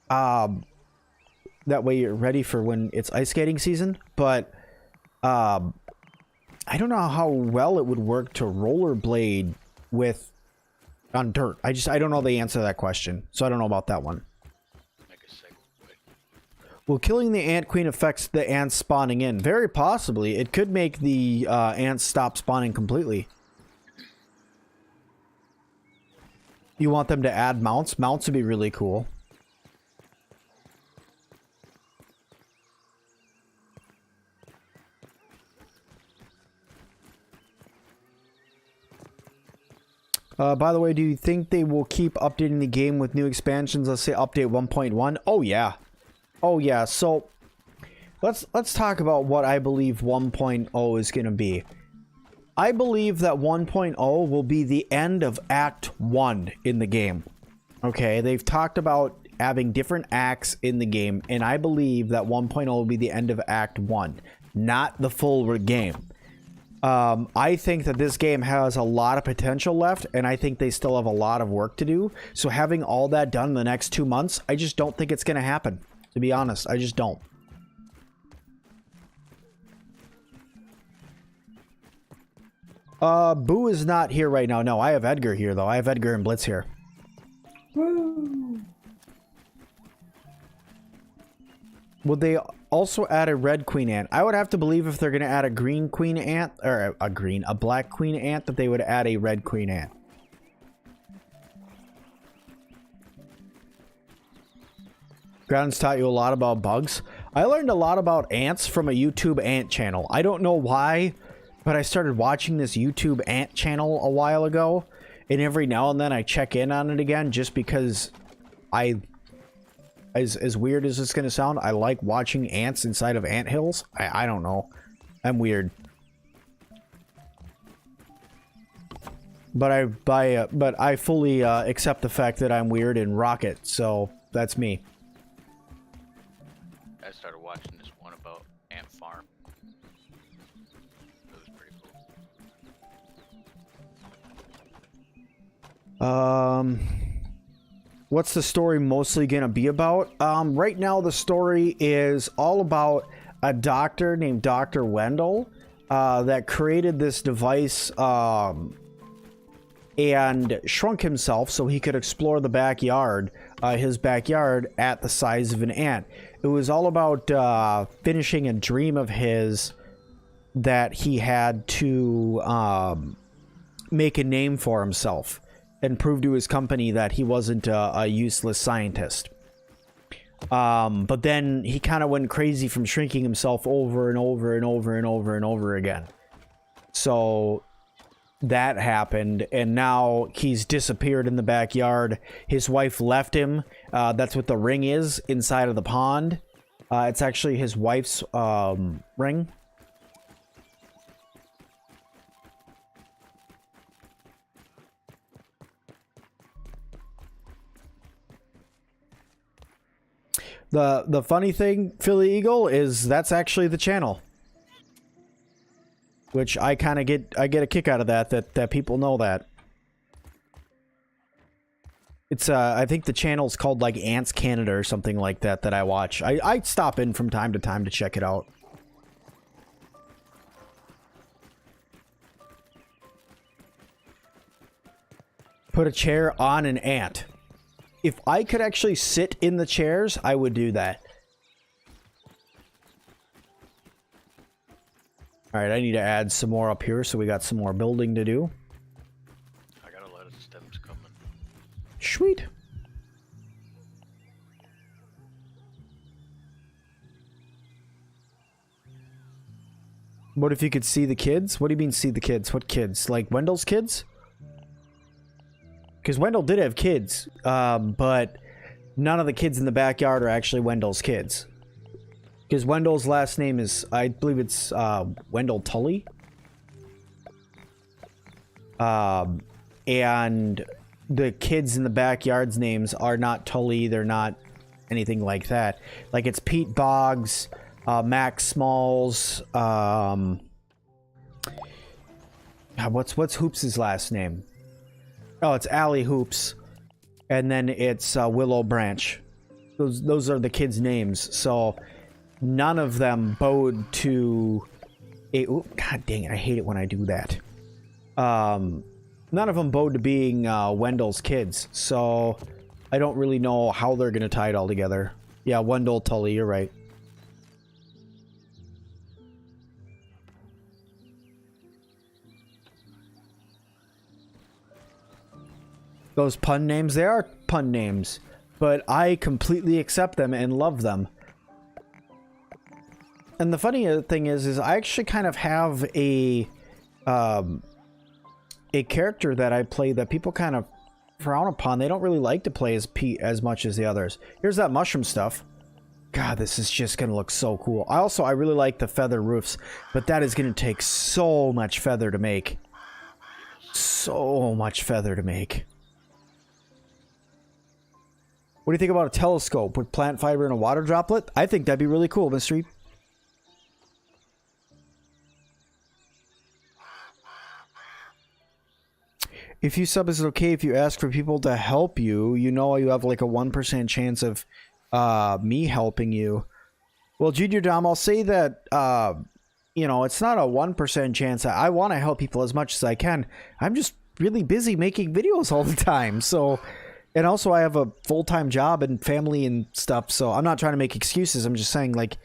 That way you're ready for when it's ice skating season. But I don't know how well it would work to rollerblade with on dirt. I don't know the answer to that question, so I don't know about that one. Make a segue. Well, killing the ant queen affects the ants spawning in. Very possibly. It could make the ants stop spawning completely. You want them to add mounts? Mounts would be really cool. By the way, do you think they will keep updating the game with new expansions? Let's say update 1.1. Oh yeah. Oh yeah. So let's talk about what I believe 1.0 is going to be. I believe that 1.0 will be the end of Act 1 in the game. Okay, they've talked about having different acts in the game, and I believe that 1.0 will be the end of Act 1, not the full game. I think that this game has a lot of potential left, and I think they still have a lot of work to do. So having all that done in the next 2 months, I just don't think it's going to happen. To be honest, I just don't. Boo is not here right now. No, I have Edgar here, though. I have Edgar and Blitz here. Woo! Would they also add a red queen ant? I would have to believe if they're going to add a green queen ant, or a black queen ant, that they would add a red queen ant. Ground's taught you a lot about bugs. I learned a lot about ants from a YouTube ant channel. I don't know why, but I started watching this YouTube ant channel a while ago, and every now and then I check in on it again just because as weird as it's going to sound, I like watching ants inside of ant hills. I don't know. I'm weird. But I fully accept the fact that I'm weird and rock it, so that's me. I started watching this one about ant farm. It was pretty cool. What's the story mostly gonna be about? Right now the story is all about a doctor named Dr. Wendell that created this device and shrunk himself so he could explore the backyard, his backyard at the size of an ant. It was all about finishing a dream of his that he had to make a name for himself and prove to his company that he wasn't a useless scientist. But then he kind of went crazy from shrinking himself over and over and over and over and over again. So that happened, and now he's disappeared in the backyard. His wife left him. That's what the ring is inside of the pond. It's actually his wife's ring. The funny thing, Philly Eagle, is that's actually the channel. Which I kind of get a kick out of that people know that. It's I think the channel's called like Ants Canada or something like that I watch. I stop in from time to time to check it out. Put a chair on an ant. If I could actually sit in the chairs, I would do that. Alright, I need to add some more up here, so we got some more building to do. I got a lot of stems coming. Sweet. What if you could see the kids? What do you mean see the kids? What kids? Like Wendell's kids? Because Wendell did have kids, but none of the kids in the backyard are actually Wendell's kids. Because Wendell's last name is, I believe it's Wendell Tully. And the kids in the backyard's names are not Tully, they're not anything like that. Like it's Pete Boggs, Max Smalls, what's Hoops' last name? Oh, it's Allie Hoops, and then it's Willow Branch. Those are the kids' names. So none of them bode to a. Ooh, God dang it! I hate it when I do that. None of them bode to being Wendell's kids. So I don't really know how they're gonna tie it all together. Yeah, Wendell Tully, you're right. Those pun names, they are pun names, but I completely accept them and love them. And the funny thing is I actually kind of have a character that I play that people kind of frown upon. They don't really like to play as Pete as much as the others. Here's that mushroom stuff. God, this is just gonna look so cool. I really like the feather roofs, but that is gonna take so much feather to make. So much feather to make. What do you think about a telescope with plant fiber and a water droplet? I think that'd be really cool, Mystery. If you sub, is it okay if you ask for people to help you? You know you have like a 1% chance of me helping you. Well, Junior Dom, I'll say that, you know, it's not a 1% chance. I want to help people as much as I can. I'm just really busy making videos all the time, so... And also, I have a full-time job and family and stuff, so I'm not trying to make excuses. I'm just saying, like,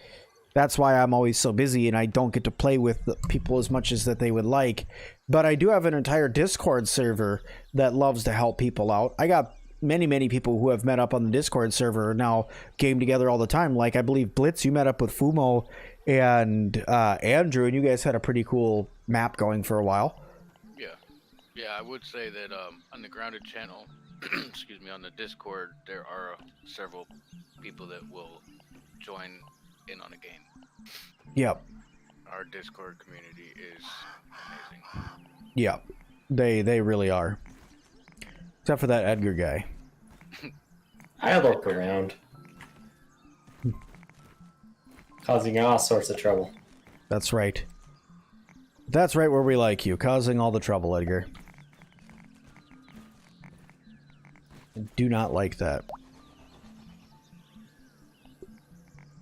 that's why I'm always so busy and I don't get to play with people as much as that they would like. But I do have an entire Discord server that loves to help people out. I got many, many people who have met up on the Discord server now game together all the time. Like, I believe, Blitz, you met up with Fumo and Andrew, and you guys had a pretty cool map going for a while. Yeah, I would say that on the Grounded channel, excuse me, on the Discord, there are several people that will join in on a game. Yep. Our Discord community is amazing. Yeah, they really are. Except for that Edgar guy. I look around. Causing all sorts of trouble. That's right. That's right where we like you, causing all the trouble, Edgar. I do not like that.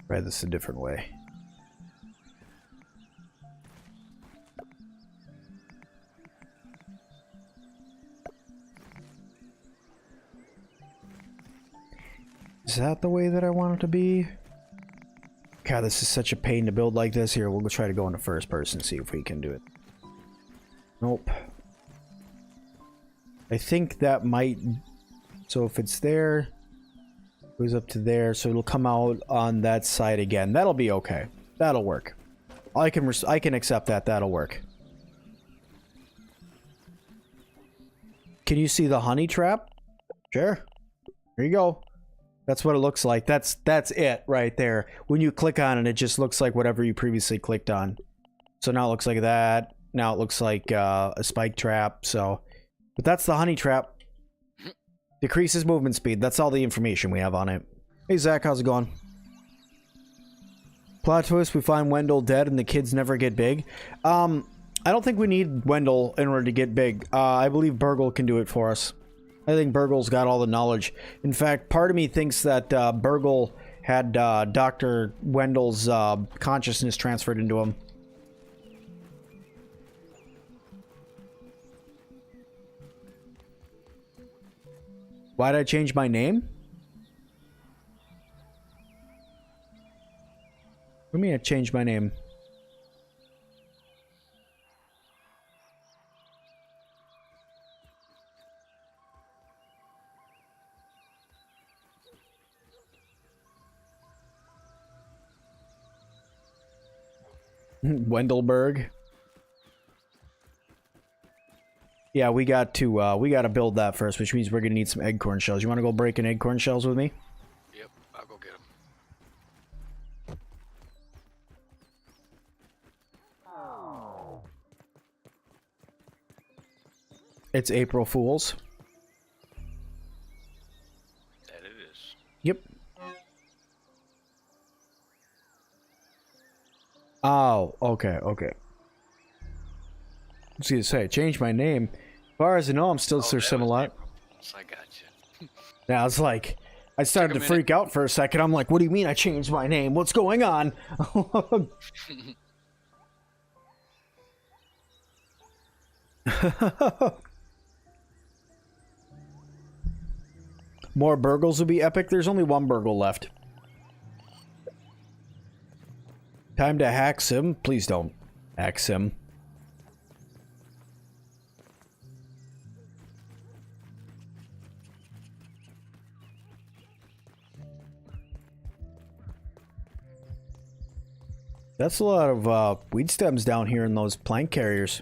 Try this a different way. Is that the way that I want it to be? God, this is such a pain to build like this. Here, we'll try to go into first person, see if we can do it. Nope. I think that might... So if it's there, goes up to there, so it'll come out on that side again. That'll be okay. That'll work. I can accept that. That'll work. Can you see the honey trap? Sure. Here you go. That's what it looks like. That's it right there. When you click on it, it just looks like whatever you previously clicked on. So now it looks like that. Now it looks like a spike trap. So, but that's the honey trap. Decreases movement speed. That's all the information we have on it. Hey Zach, how's it going? Plot twist: we find Wendell dead, and the kids never get big. I don't think we need Wendell in order to get big. I believe Burgle can do it for us. I think Burgle's got all the knowledge. In fact, part of me thinks that Burgle had Dr. Wendell's consciousness transferred into him. Why'd I change my name? What do you mean I changed my name? Wendelberg. Yeah, we got to build that first, which means we're gonna need some eggcorn shells. You want to go break an eggcorn shells with me? Yep, I'll go get them. It's April Fool's. That it is. Yep. Oh, okay, okay. I was gonna say, I changed my name. As far as I know, I'm still Sir Sim-Alot. So I got you. Yeah, I was like, I started to freak out for a second. I'm like, what do you mean I changed my name? What's going on? More burgles would be epic. There's only one burgle left. Time to hack Sim. Please don't hack Sim. That's a lot of weed stems down here in those plank carriers.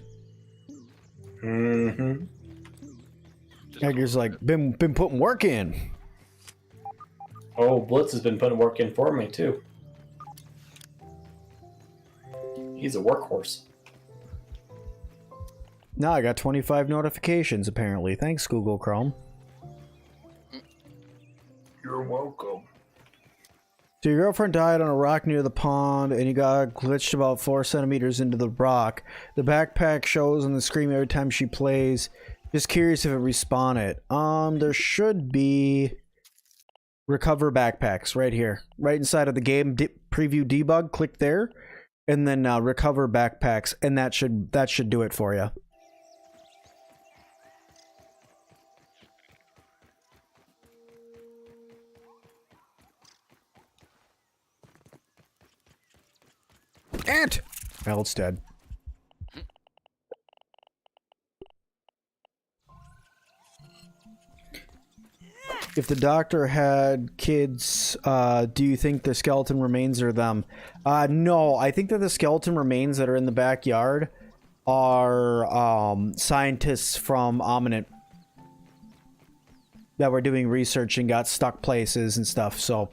Mm-hmm. Edgar's like, been putting work in. Oh, Blitz has been putting work in for me, too. He's a workhorse. Now I got 25 notifications, apparently. Thanks, Google Chrome. You're welcome. So your girlfriend died on a rock near the pond, and you got glitched about 4 centimeters into the rock. The backpack shows on the screen every time she plays. Just curious if it respawn it. There should be recover backpacks right here, right inside of the game preview debug. Click there, and then recover backpacks, and that should do it for you. Ant! Well, it's dead. If the doctor had kids, do you think the skeleton remains are them? No, I think that the skeleton remains that are in the backyard are scientists from Ominent that were doing research and got stuck places and stuff, so...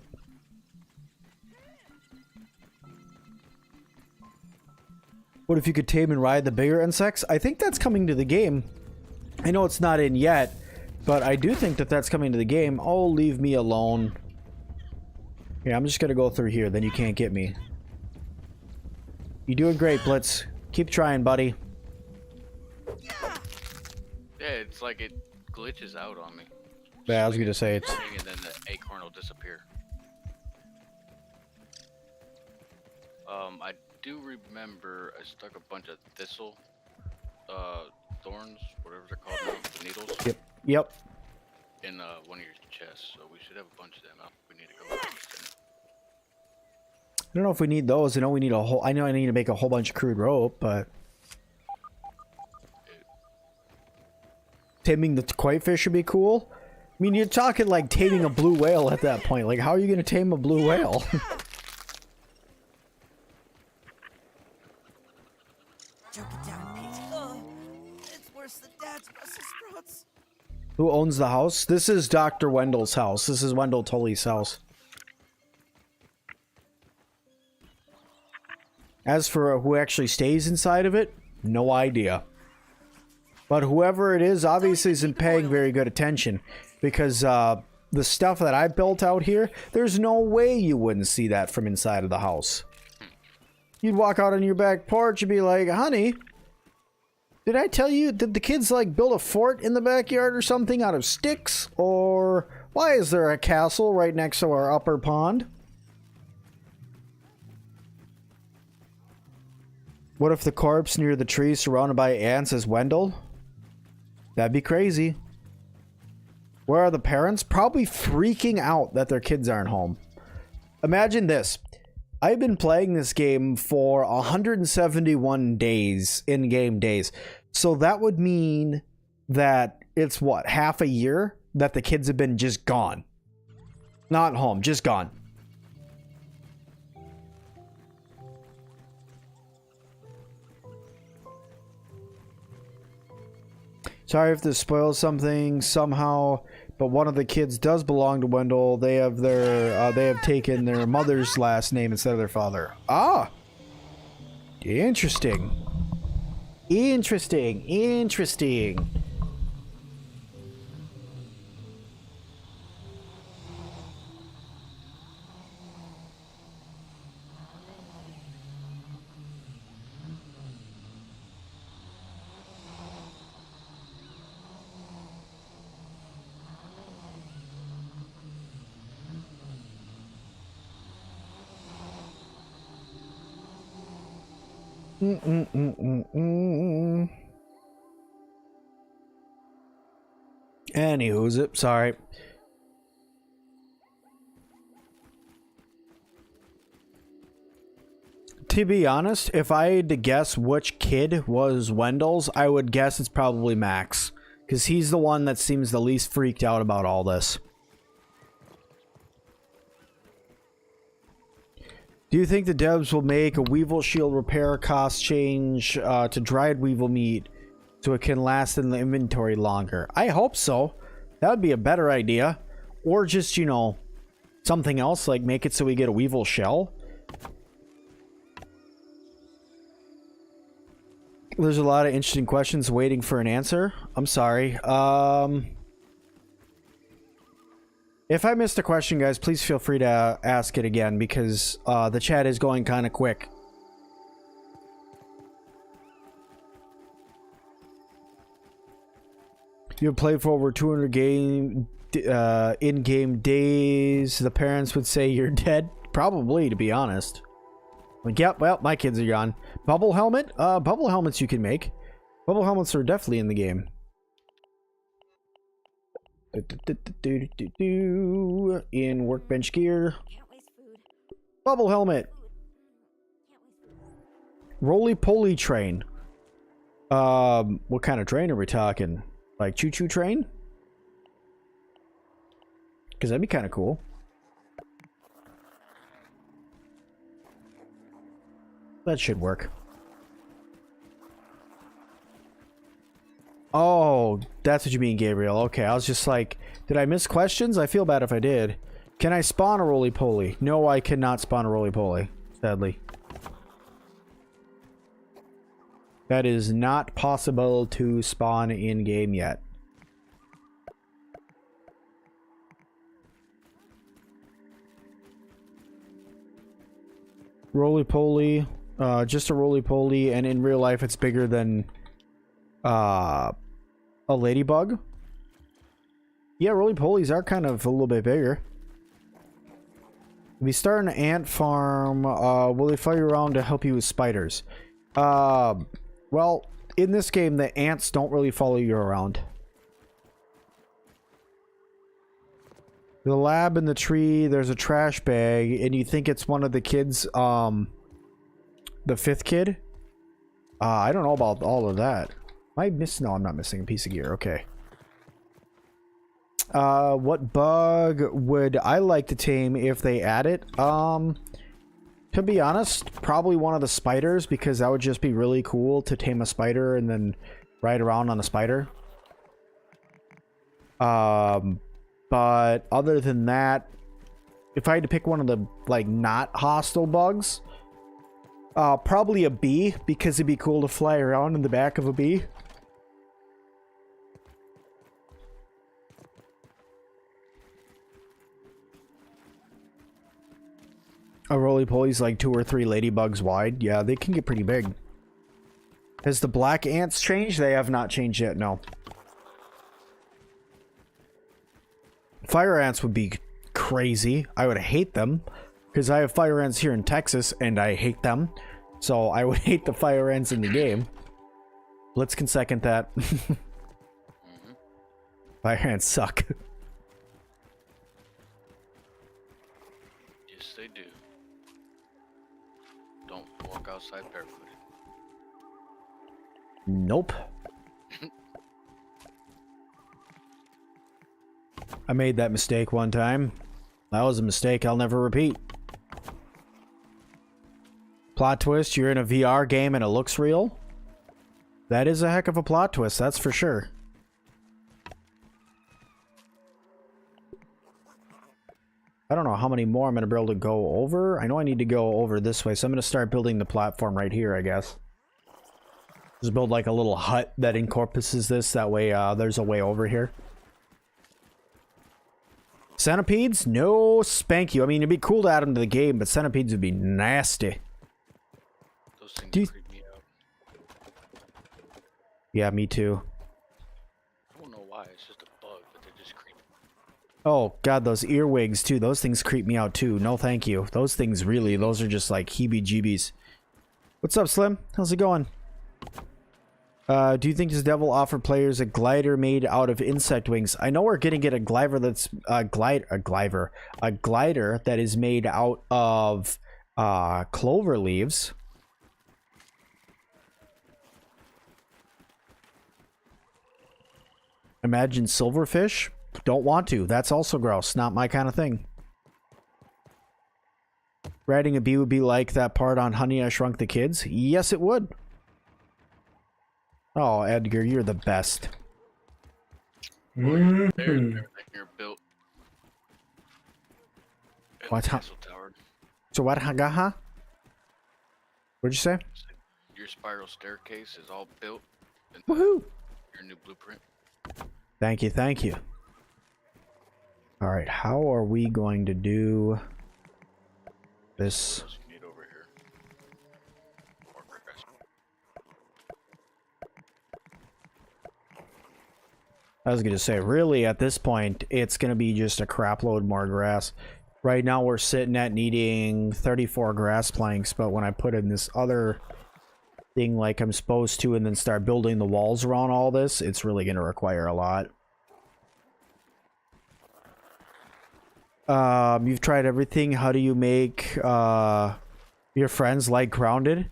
What if you could tame and ride the bigger insects? I think that's coming to the game. I know it's not in yet, but I do think that that's coming to the game. Oh, leave me alone. Yeah, I'm just gonna go through here, then you can't get me. You're doing great, Blitz. Keep trying, buddy. Yeah, it's like it glitches out on me. Yeah, I was gonna say it's... And then the acorn will disappear. I do remember I stuck a bunch of thistle, thorns, whatever they're called now, the needles. Yep. Yep. In one of your chests, so we should have a bunch of them out. We need to go back. I don't know if we need those. I know we need a whole... I know I need to make a whole bunch of crude rope, but... Taming the koi fish would be cool. I mean, you're talking like taming a blue whale at that point. Like, how are you going to tame a blue whale? Choke it down, Pete. Oh, it's worse than Dad's Brussels sprouts. Who owns the house? This is Dr. Wendell's house. This is Wendell Tully's house. As for who actually stays inside of it, no idea. But whoever it is obviously isn't paying very good attention, because the stuff that I built out here, there's no way you wouldn't see that from inside of the house. You'd walk out on your back porch and be like, honey, did I tell you, did the kids like build a fort in the backyard or something out of sticks? Or why is there a castle right next to our upper pond? What if the corpse near the tree surrounded by ants is Wendell? That'd be crazy. Where are the parents? Probably freaking out that their kids aren't home. Imagine this. I've been playing this game for 171 days, in-game days. So that would mean that it's what, half a year that the kids have been just gone. Not home, just gone. Sorry if this spoils something somehow, but one of the kids does belong to Wendell. They have taken their mother's last name instead of their father. Ah, interesting. Interesting. Interesting. Anywho's it? Sorry. To be honest, if I had to guess which kid was Wendell's, I would guess it's probably Max. Because he's the one that seems the least freaked out about all this. Do you think the devs will make a Weevil Shield repair cost change to dried Weevil meat so it can last in the inventory longer? I hope so. That would be a better idea. Or just, you know, something else, like make it so we get a Weevil shell. There's a lot of interesting questions waiting for an answer. I'm sorry. If I missed a question, guys, please feel free to ask it again because the chat is going kind of quick. You've played for over 200 in-game days. The parents would say you're dead. Probably, to be honest. Like, yep, well, my kids are gone. Bubble helmet? Bubble helmets you can make. Bubble helmets are definitely in the game. In workbench gear. Bubble helmet. Roly-poly train. What kind of train are we talking? Like choo-choo train? Because that'd be kind of cool. That should work. Oh, that's what you mean, Gabriel. Okay, I was just like, did I miss questions? I feel bad if I did. Can I spawn a roly-poly? No, I cannot spawn a roly-poly, sadly. That is not possible to spawn in-game yet. Roly-poly. Just a roly-poly, and in real life it's bigger than a ladybug. Yeah, roly-polies are kind of a little bit bigger. If you start an ant farm, will they follow you around to help you with spiders? Well, in this game the ants don't really follow you around. The lab in the tree, there's a trash bag, and you think it's one of the kids, the fifth kid? I don't know about all of that. Am I missing? No, I'm not missing a piece of gear. Okay. What bug would I like to tame if they add it? To be honest, probably one of the spiders, because that would just be really cool to tame a spider and then ride around on a spider. But other than that, if I had to pick one of the, like, not hostile bugs, probably a bee, because it'd be cool to fly around in the back of a bee. A roly-poly's like 2 or 3 ladybugs wide. Yeah, they can get pretty big. Has the black ants changed? They have not changed yet, no. Fire ants would be crazy. I would hate them. Because I have fire ants here in Texas, and I hate them. So I would hate the fire ants in the game. Blitz can second that. Fire ants suck. Yes, they do. Don't walk outside barefooted. Nope. I made that mistake one time. That was a mistake I'll never repeat. Plot twist, you're in a VR game and it looks real? That is a heck of a plot twist, that's for sure. I don't know how many more I'm going to be able to go over. I know I need to go over this way, so I'm going to start building the platform right here, I guess. Just build like a little hut that encompasses this, that way there's a way over here. Centipedes? No, spank you. I mean, it'd be cool to add them to the game, but centipedes would be nasty. Those things creep me out. Yeah, me too. I don't know why. It's just a bug, but they're just creepy. Oh, God, those earwigs, too. Those things creep me out, too. No, thank you. Those things really, those are just like heebie-jeebies. What's up, Slim? How's it going? Do you think this devil offered players a glider made out of insect wings? I know we're gonna get a glider that's a glider that is made out of clover leaves. Imagine silverfish. Don't want to. That's also gross. Not my kind of thing. Riding a bee would be like that part on Honey, I Shrunk the Kids. Yes, it would. Oh, Edgar, you're the best. They're built. What? Castle tower. So what? Hagaha? What'd you say? Your spiral staircase is all built. In Woohoo! your new blueprint. Thank you, thank you. All right, how are we going to do this? What else you need over here? More grass. I was gonna say, really, at this point, it's gonna be just a crap load more grass. Right now, we're sitting at needing 34 grass planks, but when I put in this other thing like I'm supposed to, and then start building the walls around all this, it's really gonna require a lot. You've tried everything. How do you make your friends like Grounded?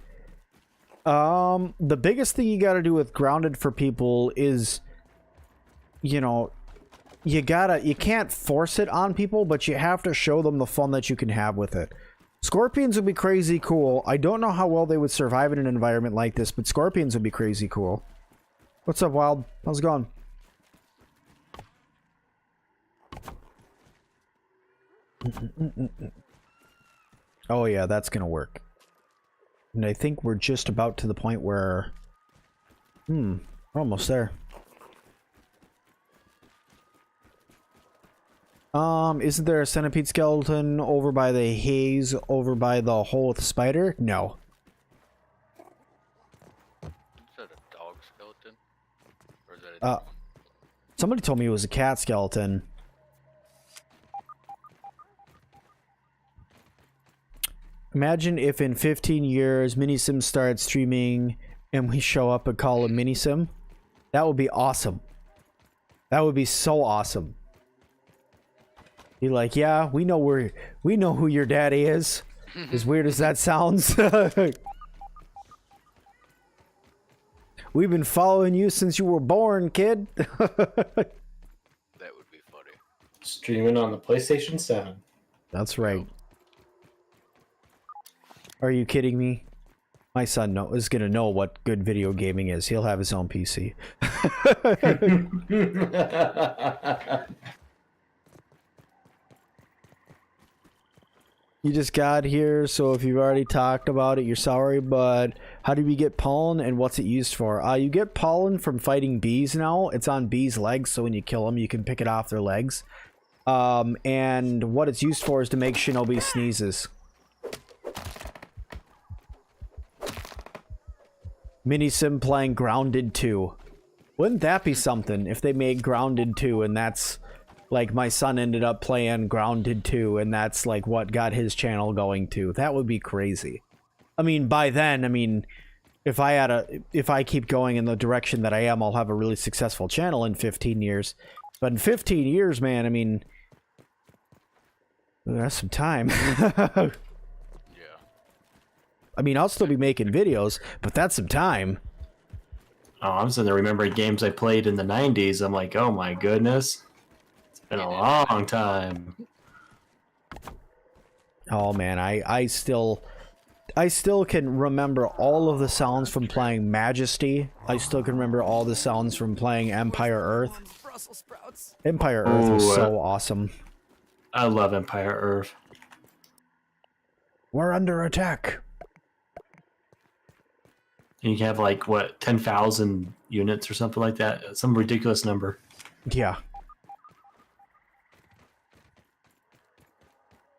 The biggest thing you got to do with Grounded for people is, you know, you can't force it on people, but you have to show them the fun that you can have with it. Scorpions would be crazy cool. I don't know how well they would survive in an environment like this, but scorpions would be crazy cool. What's up, Wild? How's it going? Oh yeah, that's gonna work. And I think we're just about to the point where... we're almost there. Isn't there a centipede skeleton over by the haze, over by the hole with the spider? No. Is that a dog skeleton? Or is that a Somebody told me it was a cat skeleton. Imagine if in 15 years Minisim starts streaming and we show up and call him Minisim. That would be awesome. That would be so awesome. You're like, yeah, we know who your daddy is. As weird as that sounds. We've been following you since you were born, kid. That would be funny. Streaming on the PlayStation 7. That's right. Are you kidding me? My son is gonna know what good video gaming is. He'll have his own PC. You just got here, so if you've already talked about it, you're sorry, but how do we get pollen and what's it used for? You get pollen from fighting bees now. It's on bees' legs, so when you kill them, you can pick it off their legs. And what it's used for is to make Shinobi sneezes. Minisim playing Grounded 2. Wouldn't that be something if they made Grounded 2 and that's like my son ended up playing Grounded 2 and that's like what got his channel going to. That would be crazy. I mean, by then, I mean, if I keep going in the direction that I am, I'll have a really successful channel in 15 years. But in 15 years, man, I mean, that's some time. I mean, I'll still be making videos, but that's some time. Oh, I'm sitting there remembering games I played in the 90s. I'm like, oh my goodness. It's been a long time. Oh man, I still can remember all of the sounds from playing Majesty. I still can remember all the sounds from playing Empire Earth. Brussels sprouts. Empire Earth was so awesome. I love Empire Earth. We're under attack. And you have like, what, 10,000 units or something like that? Some ridiculous number. Yeah.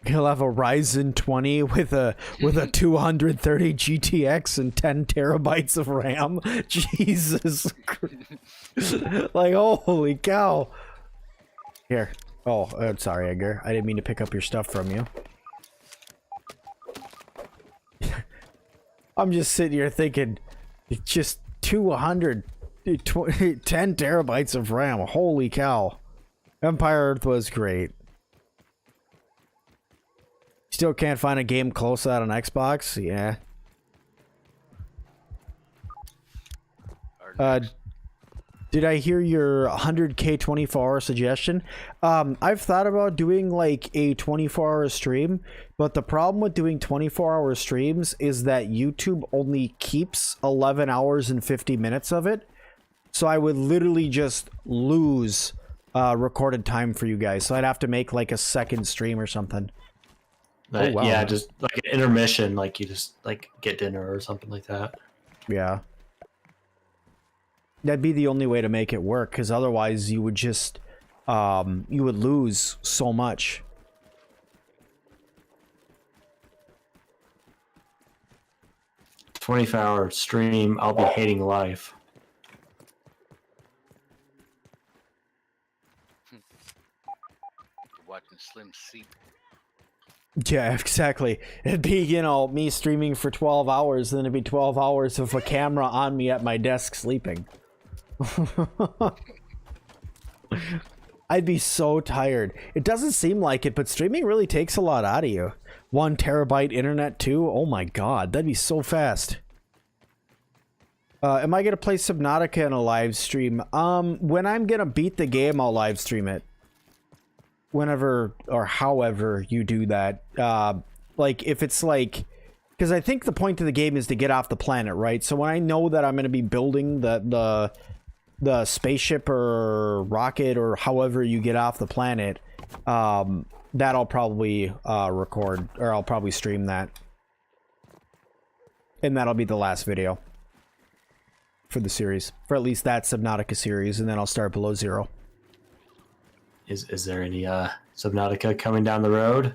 He'll have a Ryzen 20 with a 230 GTX and 10 terabytes of RAM. Jesus Christ. Like, holy cow. Here. Oh, I'm sorry, Edgar. I didn't mean to pick up your stuff from you. I'm just sitting here thinking, just 10 terabytes of RAM. Holy cow. Empire Earth was great. Still can't find a game close to that on Xbox? Yeah. Did I hear your 100k 24-hour suggestion? I've thought about doing like a 24-hour stream, but the problem with doing 24-hour streams is that YouTube only keeps 11 hours and 50 minutes of it. So I would literally just lose recorded time for you guys. So I'd have to make like a second stream or something. But, Oh, wow. Yeah, just like an intermission, like you just like get dinner or something like that. Yeah. That'd be the only way to make it work, because otherwise you would just, you would lose so much. $24-hour stream, I'll be hating life. Watching Slim Seep. Yeah, exactly. It'd be, you know, me streaming for 12 hours, then it'd be 12 hours of a camera on me at my desk sleeping. I'd be so tired. It doesn't seem like it, but streaming really takes a lot out of you. 1 terabyte internet too? Oh my god, that'd be so fast. Am I gonna play Subnautica in a live stream? When I'm gonna beat the game, I'll live stream it. Whenever or however you do that. Like if it's like, because I think the point of the game is to get off the planet, right? So when I know that I'm gonna be building the spaceship or rocket or however you get off the planet, that I'll probably record, or I'll probably stream that, and that'll be the last video for the series, for at least that Subnautica series, and then I'll start Below Zero. Is there any Subnautica coming down the road?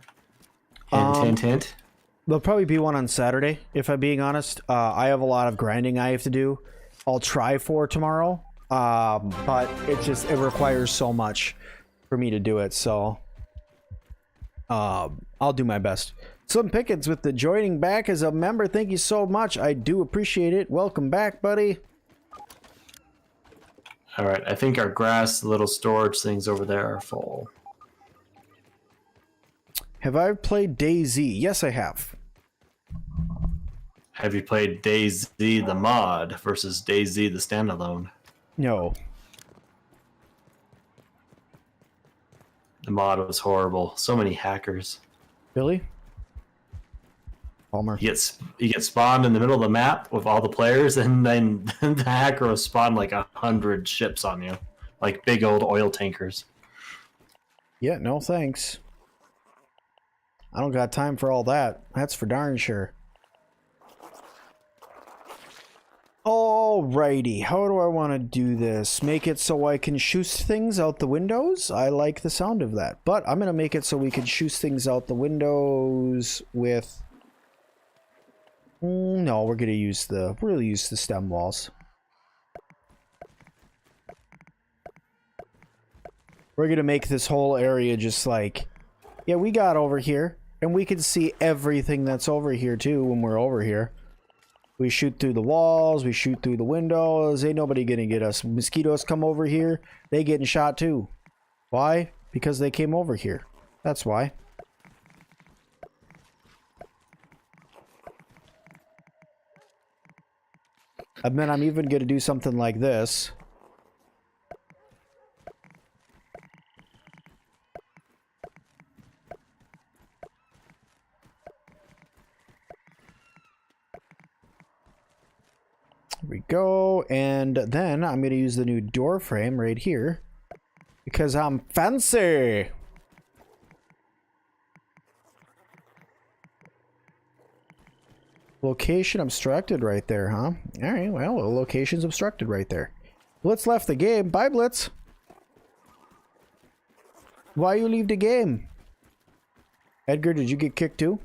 Hint, hint, hint. There'll probably be one on Saturday, if I'm being honest. I have a lot of grinding I have to do. I'll try for tomorrow, but it requires so much for me to do it, so I'll do my best. Slim Pickens with the joining back as a member. Thank you so much. I do appreciate it. Welcome back, buddy. All right, I think our grass little storage things over there are full. Have I played DayZ? Yes, I have. Have you played DayZ the mod versus DayZ the standalone? No. The mod was horrible. So many hackers. Really? Palmer. You get spawned in the middle of the map with all the players, and then the hacker will spawn like 100 ships on you, like big old oil tankers. Yeah, no thanks. I don't got time for all that. That's for darn sure. Alrighty, how do I want to do this? Make it so I can shoot things out the windows? I like the sound of that. But I'm going to make it so we can shoot things out the windows with... No, we're going to use the stem walls. We're going to make this whole area just like... Yeah, we got over here. And we can see everything that's over here too when we're over here. We shoot through the walls, we shoot through the windows. Ain't nobody gonna get us. Mosquitoes come over here, they getting shot too. Why? Because they came over here. That's why. And then I'm even gonna do something like this. There we go, and then I'm going to use the new door frame right here because I'm fancy. Location obstructed right there, huh? All right, well, the location's obstructed right there. Blitz left the game. Bye, Blitz. Why you leave the game? Edgar, did you get kicked too?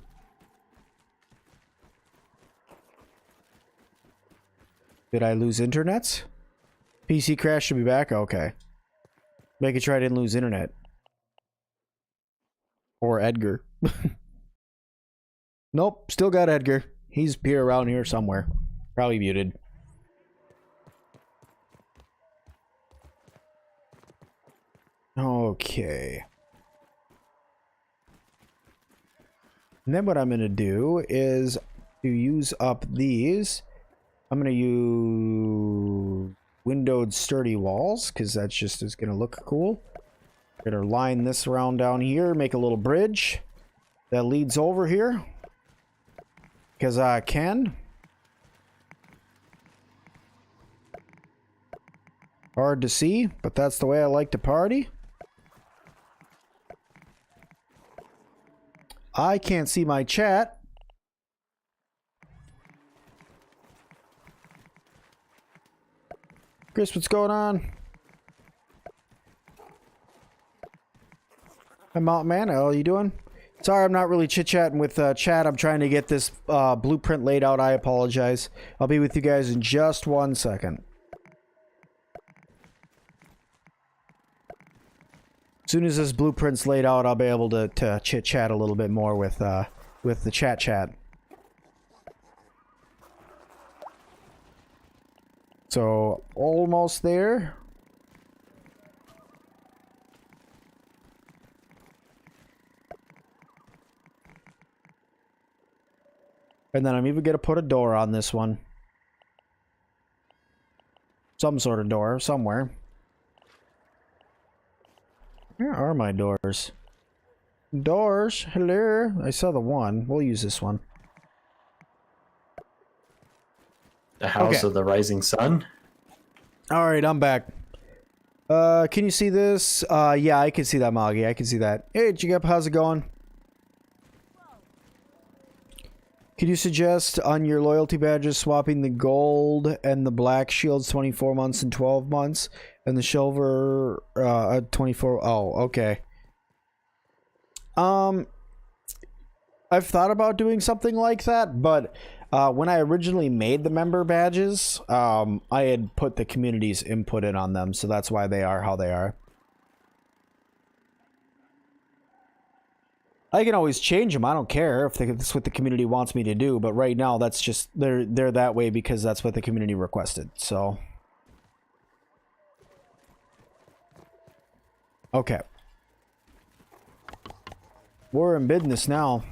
Did I lose internets? PC crash should be back? Okay. Make it sure I didn't lose internet. Or Edgar. Nope, still got Edgar. He's here around here somewhere. Probably muted. Okay. And then what I'm going to do is to use up these. I'm going to use windowed sturdy walls because that's just is going to look cool. Going to line this around down here, make a little bridge that leads over here because I can. Hard to see, but that's the way I like to party. I can't see my chat. Chris, what's going on? Hi, Mountain Man. How are you doing? Sorry, I'm not really chit-chatting with chat. I'm trying to get this blueprint laid out. I apologize. I'll be with you guys in just 1 second. As soon as this blueprint's laid out, I'll be able to chit-chat a little bit more with the chat. So, almost there. And then I'm even going to put a door on this one. Some sort of door, somewhere. Where are my doors? Doors? Hello? I saw the one. We'll use this one. The House of the Rising Sun? Alright, I'm back. Can you see this? Yeah, I can see that, Moggy. I can see that. Hey, Jigep, how's it going? Could you suggest on your loyalty badges swapping the gold and the black shields 24 months and 12 months and the silver 24? Oh, okay. I've thought about doing something like that, but when I originally made the member badges, I had put the community's input in on them, so that's why they are how they are. I can always change them. I don't care if that's what the community wants me to do. But right now, that's just they're that way because that's what the community requested. So, okay, we're in business now.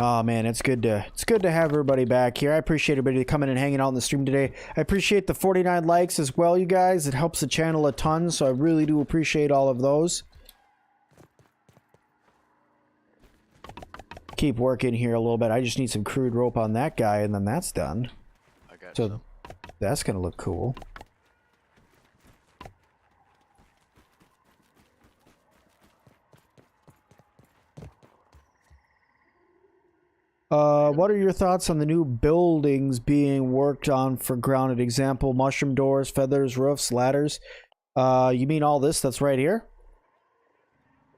Oh man, it's good to have everybody back here. I appreciate everybody coming and hanging out in the stream today. I appreciate the 49 likes as well, you guys. It helps the channel a ton, so I really do appreciate all of those. Keep working here a little bit. I just need some crude rope on that guy, and then that's done. I got So some. that's gonna look cool. What are your thoughts on the new buildings being worked on for grounded? Example, mushroom doors, feathers, roofs, ladders. You mean all this that's right here?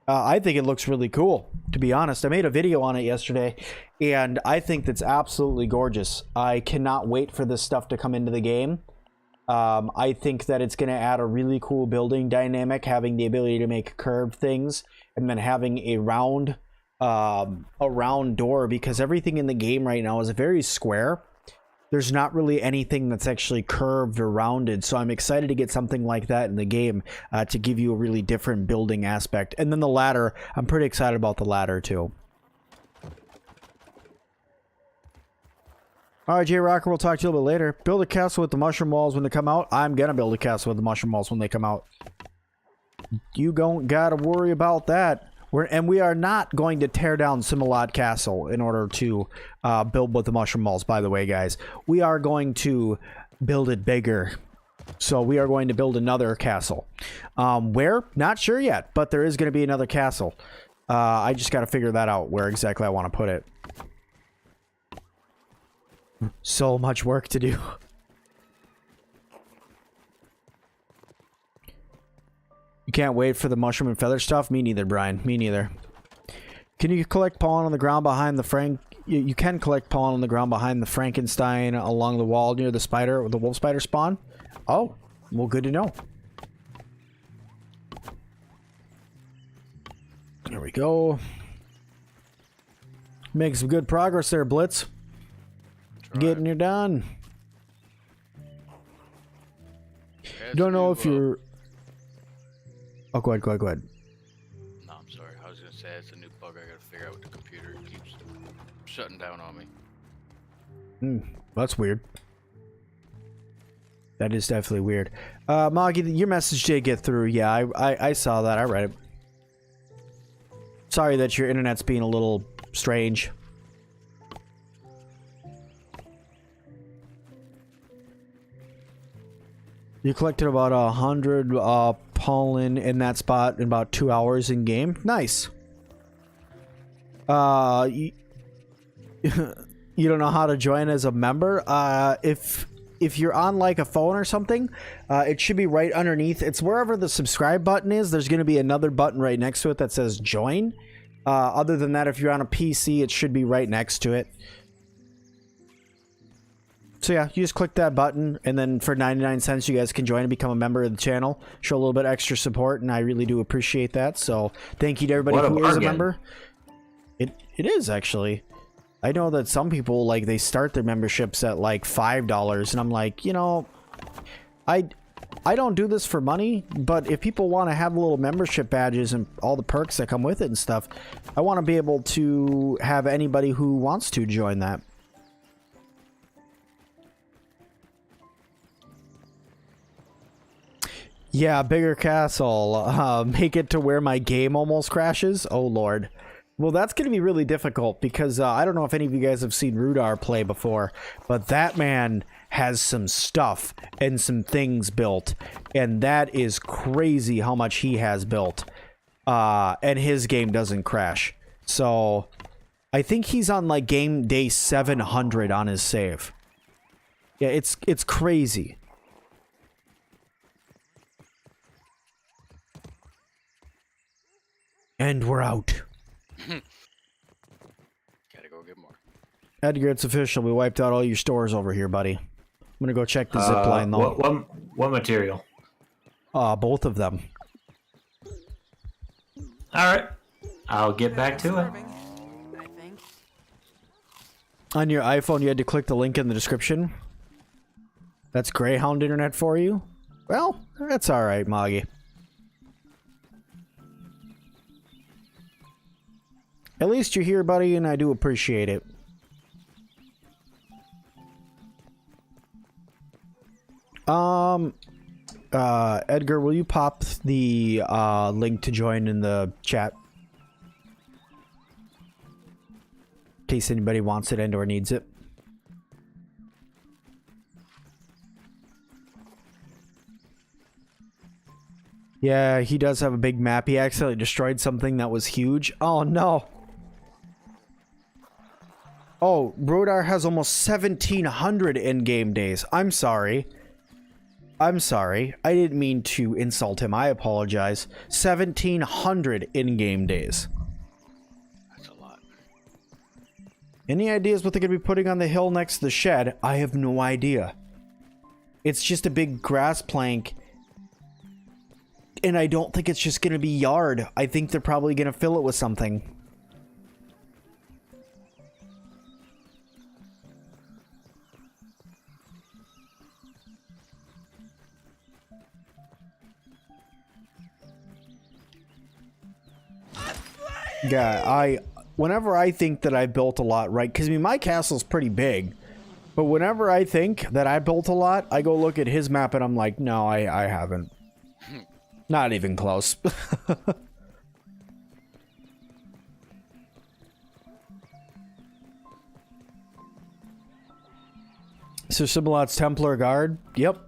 I think it looks really cool, to be honest. I made a video on it yesterday, and I think that's absolutely gorgeous. I cannot wait for this stuff to come into the game. I think that it's going to add a really cool building dynamic, having the ability to make curved things, and then having a round door, because everything in the game right now is very square. There's not really anything that's actually curved or rounded, so I'm excited to get something like that in the game to give you a really different building aspect. And then the ladder, I'm pretty excited about the ladder too. Alright, J-Rocker, we'll talk to you a little bit later. Build a castle with the mushroom walls when they come out. I'm gonna build a castle with the mushroom walls when they come out. You don't gotta worry about that. We are not going to tear down Sim-Alot Castle in order to build with the mushroom walls, by the way, guys. We are going to build it bigger. So we are going to build another castle. Where? Not sure yet, but there is going to be another castle. I just got to figure that out, where exactly I want to put it. So much work to do. You can't wait for the mushroom and feather stuff? Me neither, Brian. Me neither. Can you collect pollen on the ground behind the frame? you can collect pollen on the ground behind the Frankenstein along the wall near the wolf spider spawn. Oh, well, good to know. There we go. Make some good progress there, Blitz. Getting you done. Don't know if you're... Oh, go ahead. No, I'm sorry. I was gonna say it's a new bug. I gotta figure out what the computer keeps shutting down on me. That's weird. That is definitely weird. Moggy, your message did get through. Yeah, I saw that. I read it. Sorry that your internet's being a little strange. You collected about 100 pollen in that spot in about 2 hours in game. Nice. You don't know how to join as a member? If you're on like a phone or something, it should be right underneath. It's wherever the subscribe button is. There's going to be another button right next to it that says join. Other than that, if you're on a PC, it should be right next to it. So yeah, you just click that button, and then for 99 cents, you guys can join and become a member of the channel. Show a little bit extra support, and I really do appreciate that. So thank you to everybody who is a member. It is actually. I know that some people, like, they start their memberships at like $5, and I'm like, you know, I don't do this for money, but if people want to have little membership badges and all the perks that come with it and stuff, I want to be able to have anybody who wants to join that. Yeah, bigger castle. Make it to where my game almost crashes. Oh, Lord. Well, that's going to be really difficult because I don't know if any of you guys have seen Rudar play before, but that man has some stuff and some things built, and that is crazy how much he has built. And his game doesn't crash. So I think he's on like game day 700 on his save. Yeah, it's crazy. And we're out. Gotta go get more. Edgar, it's official. We wiped out all your stores over here, buddy. I'm gonna go check the zip line though. What material? Both of them. Alright. I'll get back to it. I think. On your iPhone, you had to click the link in the description. That's Greyhound internet for you? Well, that's alright, Moggy. At least you're here, buddy, and I do appreciate it. Edgar, will you pop the link to join in the chat? In case anybody wants it and or needs it. Yeah, he does have a big map. He accidentally destroyed something that was huge. Oh, no. Oh, Brodar has almost 1,700 in-game days. I'm sorry. I'm sorry. I didn't mean to insult him. I apologize. 1,700 in-game days. That's a lot. Any ideas what they're going to be putting on the hill next to the shed? I have no idea. It's just a big grass plank. And I don't think it's just going to be yard. I think they're probably going to fill it with something. Yeah, whenever I think that I built a lot, right? Because, I mean, my castle's pretty big. But whenever I think that I built a lot, I go look at his map and I'm like, no, I haven't. Not even close. So Sim-Alot's Templar Guard. Yep.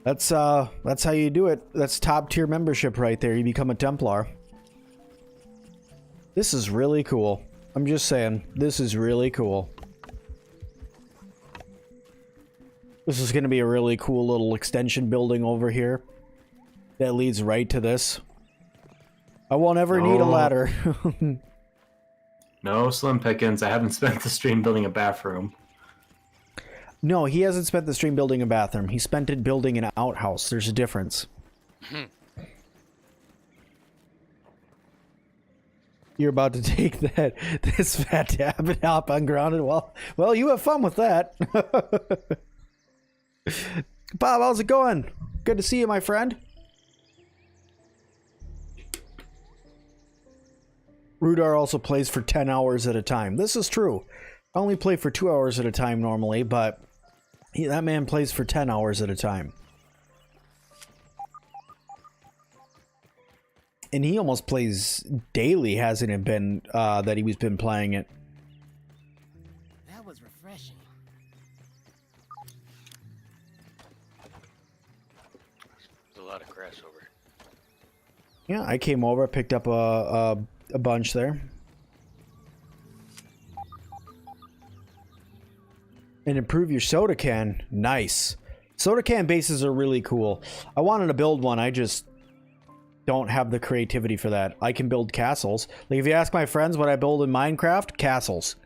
That's how you do it. That's top tier membership right there. You become a Templar. This is really cool. I'm just saying, this is really cool. This is going to be a really cool little extension building over here that leads right to this. I won't ever need a ladder. No slim pickings. I haven't spent the stream building a bathroom. No, he hasn't spent the stream building a bathroom. He spent it building an outhouse. There's a difference. You're about to take this fat tab and hop ungrounded. Well, you have fun with that. Bob, how's it going? Good to see you, my friend. Rudar also plays for 10 hours at a time. This is true. I only play for 2 hours at a time normally, but that man plays for 10 hours at a time. And he almost plays daily, hasn't it been, that he's been playing it. That was refreshing. There's a lot of grass over. Yeah, I came over, picked up a bunch there. And improve your soda can. Nice. Soda can bases are really cool. I wanted to build one, I just don't have the creativity for that. I can build castles. Like, if you ask my friends what I build in Minecraft, castles.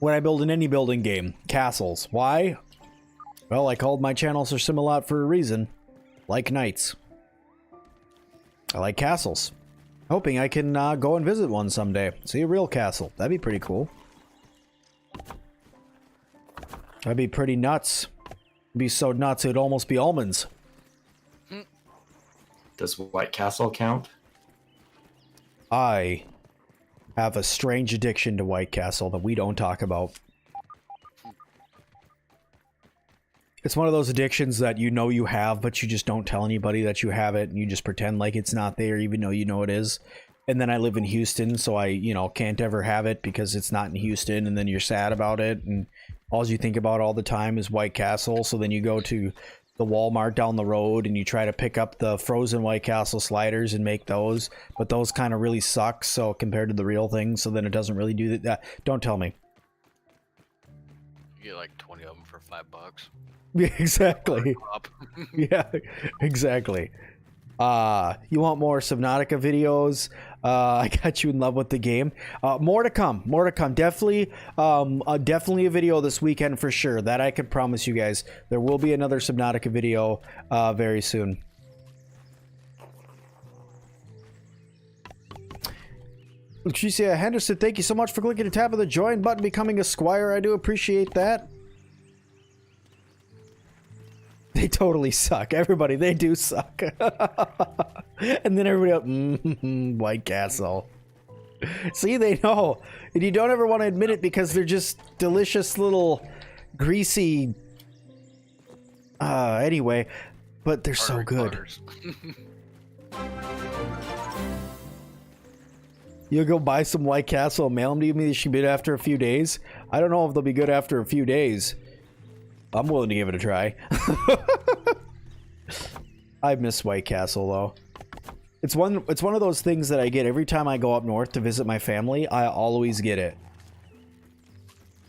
What I build in any building game, castles. Why? Well, I called my channel Sir Sim-Alot for a reason. Like knights. I like castles. Hoping I can go and visit one someday. See a real castle. That'd be pretty cool. That'd be pretty nuts. It'd be so nuts it'd almost be almonds. Does White Castle count? I have a strange addiction to White Castle that we don't talk about. It's one of those addictions that you know you have, but you just don't tell anybody that you have it, and you just pretend like it's not there, even though you know it is. And then I live in Houston, so I, can't ever have it because it's not in Houston, and then you're sad about it, and all you think about all the time is White Castle. So then you go to the Walmart down the road and you try to pick up the frozen White Castle sliders and make those, but those kind of really suck, so compared to the real thing, so then it doesn't really do that. Don't tell me. You get like 20 of them for $5. Yeah, exactly. Yeah, exactly. You want more Subnautica videos? I got you in love with the game. More to come. More to come. Definitely a video this weekend for sure. That I can promise you guys. There will be another Subnautica video very soon. Patricia Henderson, thank you so much for clicking the tab of the join button, becoming a squire. I do appreciate that. They totally suck. Everybody, they do suck. And then everybody else, White Castle. See, they know. And you don't ever want to admit it because they're just delicious little greasy... anyway. But they're so good. You'll go buy some White Castle and mail them to you. They should be good after a few days. I don't know if they'll be good after a few days. I'm willing to give it a try. I miss White Castle though. It's one of those things that I get every time I go up north to visit my family. I always get it.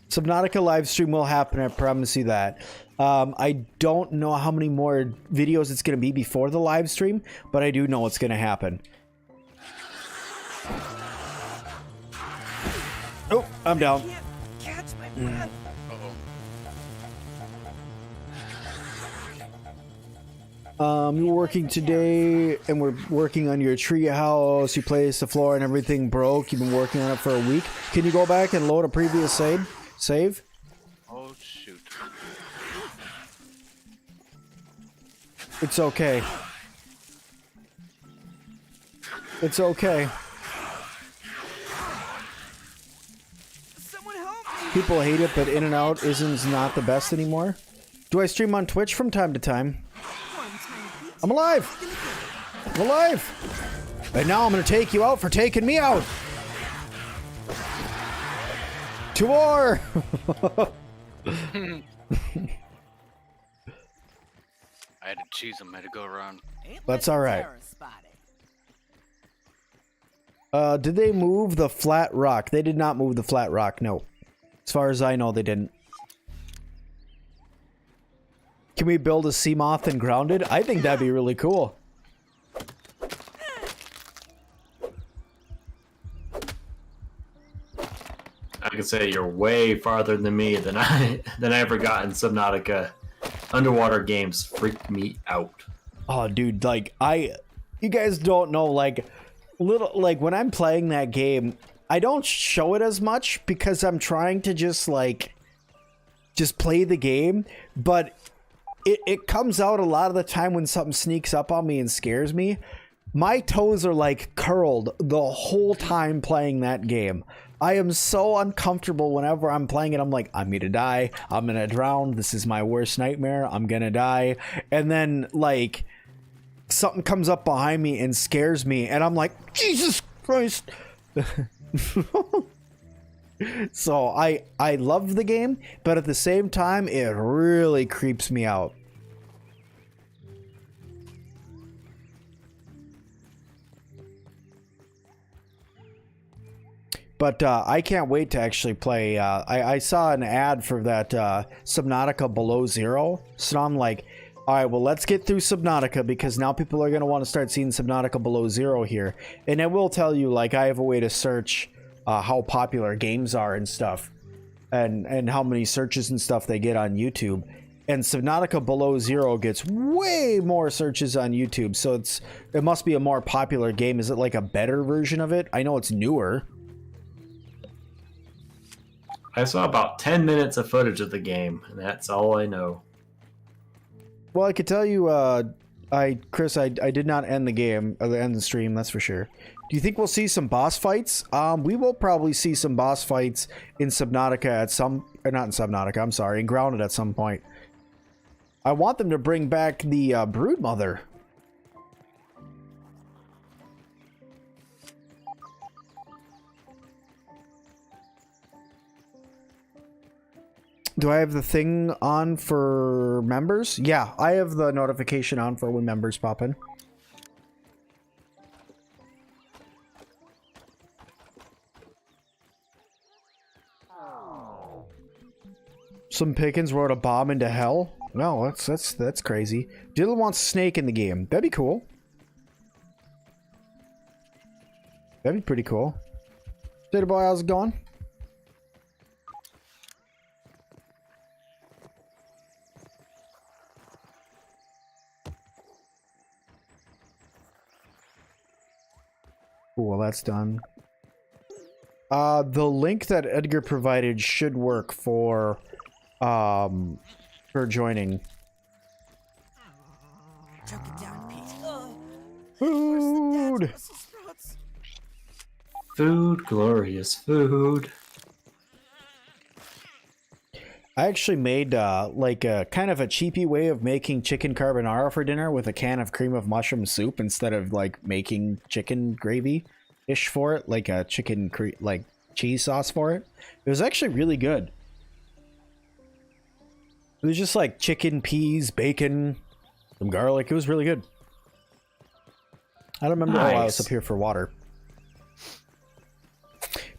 Subnautica live stream will happen, I promise you that. I don't know how many more videos it's going to be before the live stream, but I do know it's going to happen. Oh, I'm down. Catch my breath. You're working today, and we're working on your tree house. You placed the floor and everything broke. You've been working on it for a week. Can you go back and load a previous save? Oh, shoot. It's okay. It's okay. Someone help me. People hate it, but In and Out isn't not the best anymore. Do I stream on Twitch from time to time? I'm alive! I'm alive! And now I'm gonna take you out for taking me out! To war! I had to cheese them. I had to go around. That's alright. Did they move the flat rock? They did not move the flat rock, no. As far as I know, they didn't. Can we build a sea moth and grounded? I think that'd be really cool. I can say you're way farther than me than I ever got in Subnautica. Underwater games freak me out. Oh, dude, like you guys don't know, like when I'm playing that game, I don't show it as much because I'm trying to just play the game, but it comes out a lot of the time when something sneaks up on me and scares me. My toes are like curled the whole time playing that game. I am so uncomfortable whenever I'm playing it. I'm like, I'm gonna die. I'm gonna drown. This is my worst nightmare. I'm gonna die. And then like something comes up behind me and scares me, and I'm like, Jesus Christ. So I love the game, but at the same time, it really creeps me out. But I can't wait to actually play. I saw an ad for that Subnautica Below Zero. So I'm like, all right, well, let's get through Subnautica because now people are going to want to start seeing Subnautica Below Zero here. And I will tell you, like, I have a way to search how popular games are and stuff. And how many searches and stuff they get on YouTube. And Subnautica Below Zero gets way more searches on YouTube. So it must be a more popular game. Is it like a better version of it? I know it's newer. I saw about 10 minutes of footage of the game, and that's all I know. Well, I could tell you, Chris, I did not end the game, or end the stream, that's for sure. Do you think we'll see some boss fights? We will probably see some boss fights in Subnautica at some, or not in Subnautica, I'm sorry, in Grounded at some point. I want them to bring back the Broodmother. Do I have the thing on for members? Yeah, I have the notification on for when members pop in. Some Pickens wrote a bomb into hell? No, that's crazy. Dylan wants Snake in the game. That'd be cool. That'd be pretty cool. Data boy, how's it going? Well, that's done. The link that Edgar provided should work for joining. Choke it down, Pete. Food! Food, glorious food. I actually made like a kind of a cheapy way of making chicken carbonara for dinner with a can of cream of mushroom soup instead of like making chicken gravy-ish for it, like a chicken like cheese sauce for it. It was actually really good. It was just like chicken, peas, bacon, some garlic. It was really good. I don't remember why I was up here for water.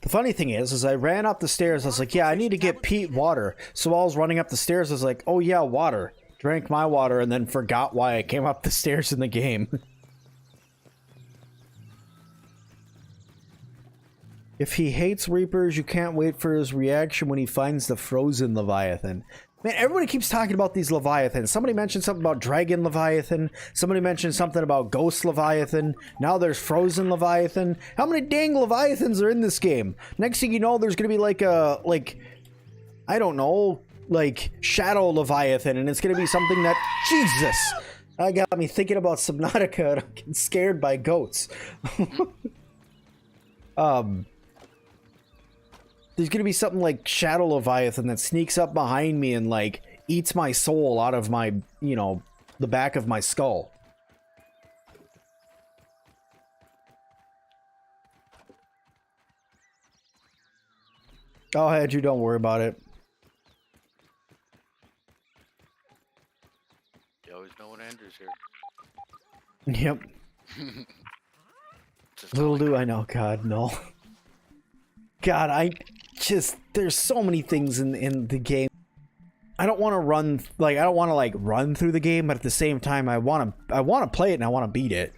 The funny thing is I ran up the stairs. I was like, yeah, I need to get Pete water. So while I was running up the stairs, I was like, oh yeah, water. Drank my water and then forgot why I came up the stairs in the game. If he hates Reapers, you can't wait for his reaction when he finds the frozen Leviathan. Man, everybody keeps talking about these Leviathans. Somebody mentioned something about Dragon Leviathan. Somebody mentioned something about Ghost Leviathan. Now there's Frozen Leviathan. How many dang Leviathans are in this game? Next thing you know, there's going to be like a, I don't know, like Shadow Leviathan. And it's going to be something that, Jesus, that got me thinking about Subnautica and I'm getting scared by goats. There's gonna be something like Shadow Leviathan that sneaks up behind me and like eats my soul out of my, you know, the back of my skull. Oh, Andrew, don't worry about it. You always know when Andrew's here. Yep. Little do I know, God, no. God, there's so many things in the game. I don't want to run, like, I don't want to, like, run through the game, but at the same time, I want to play it and I want to beat it.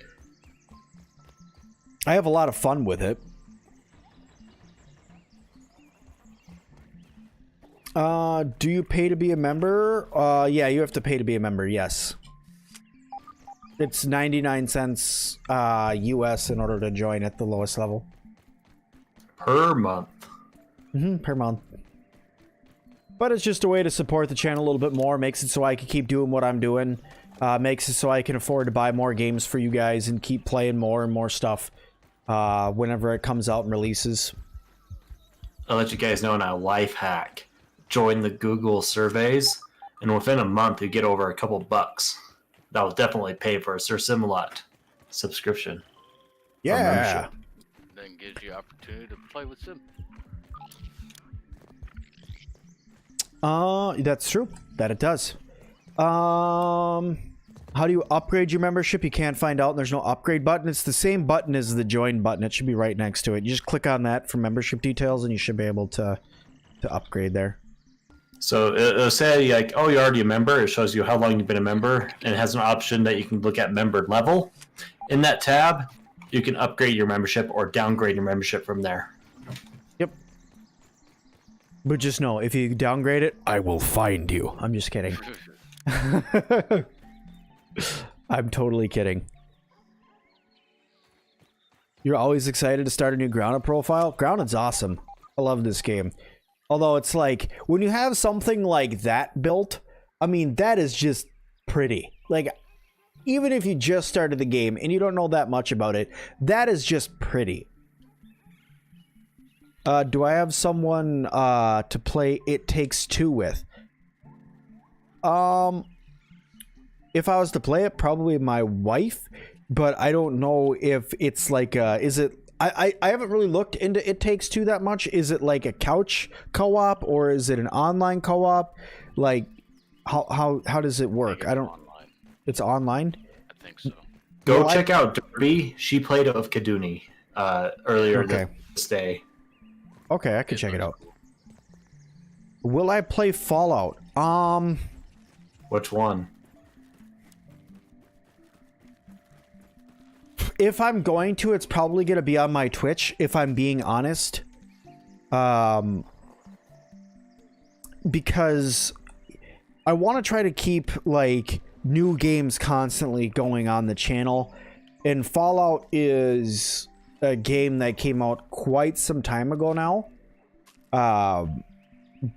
I have a lot of fun with it. Do you pay to be a member? Yeah, you have to pay to be a member, yes. It's 99 cents US in order to join at the lowest level. Per month. Per month. But it's just a way to support the channel a little bit more, makes it so I can keep doing what I'm doing, makes it so I can afford to buy more games for you guys and keep playing more and more stuff whenever it comes out and releases. I'll let you guys know now, life hack. Join the Google surveys, and within a month you get over a couple bucks. That will definitely pay for a Sir Sim-Alot subscription. Yeah. Then gives you opportunity to play with Sim. That's true. That it does. How do you upgrade your membership? You can't find out. There's no upgrade button. It's the same button as the join button. It should be right next to it. You just click on that for membership details, and you should be able to upgrade there. So it'll say like, oh, you're already a member. It shows you how long you've been a member, and it has an option that you can look at member level. In that tab, you can upgrade your membership or downgrade your membership from there. Yep. But just know, if you downgrade it, I will find you. I'm just kidding. I'm totally kidding. You're always excited to start a new Grounded profile? Grounded's awesome. I love this game. Although it's like, when you have something like that built, I mean, that is just pretty. Like, even if you just started the game and you don't know that much about it, that is just pretty. Do I have someone to play It Takes Two with? If I was to play it, probably my wife, but I don't know if it's like is it I haven't really looked into It Takes Two that much. Is it like a couch co-op or is it an online co-op? Like how does it work? I don't Online. It's online? I think so. Go Well, check out Derby. She played of Kaduni earlier Okay. this day. Okay, I could check it out. Will I play Fallout? Which one? If I'm going to, it's probably going to be on my Twitch, if I'm being honest. Because I want to try to keep, like, new games constantly going on the channel. And Fallout is a game that came out quite some time ago now.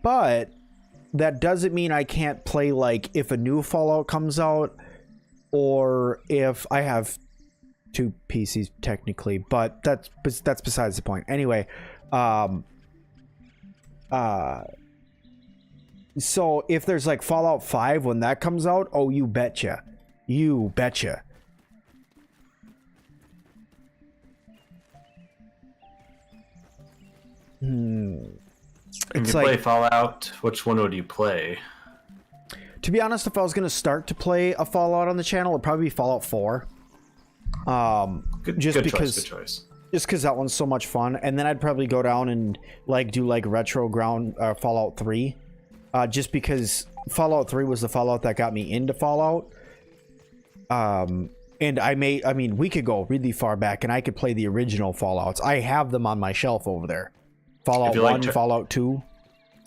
But that doesn't mean I can't play, like, if a new Fallout comes out, or if I have two PCs technically, but that's besides the point. Anyway, so if there's like Fallout 5 when that comes out, oh, you betcha. You betcha. If It's you like, play Fallout, which one would you play? to be honest, if I was going to start to play a Fallout on the channel, it'd probably be Fallout 4. Good choice. Just because that one's so much fun, and then I'd probably go down and like do like retro Fallout 3, just because Fallout 3 was the Fallout that got me into Fallout. And I mean, we could go really far back, and I could play the original Fallouts. I have them on my shelf over there. Fallout 1, Fallout 2.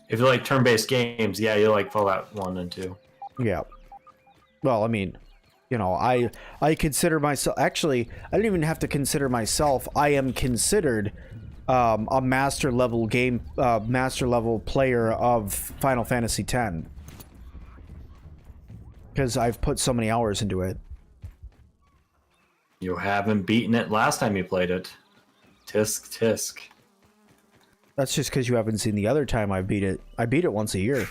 If you like turn-based games, yeah, you like Fallout 1 and 2. Yeah. Well, I mean, you know, I consider myself, actually, I don't even have to consider myself. I am considered a master level player of Final Fantasy X, because I've put so many hours into it. You haven't beaten it last time you played it. Tisk, tisk. That's just because you haven't seen the other time I beat it. I beat it once a year.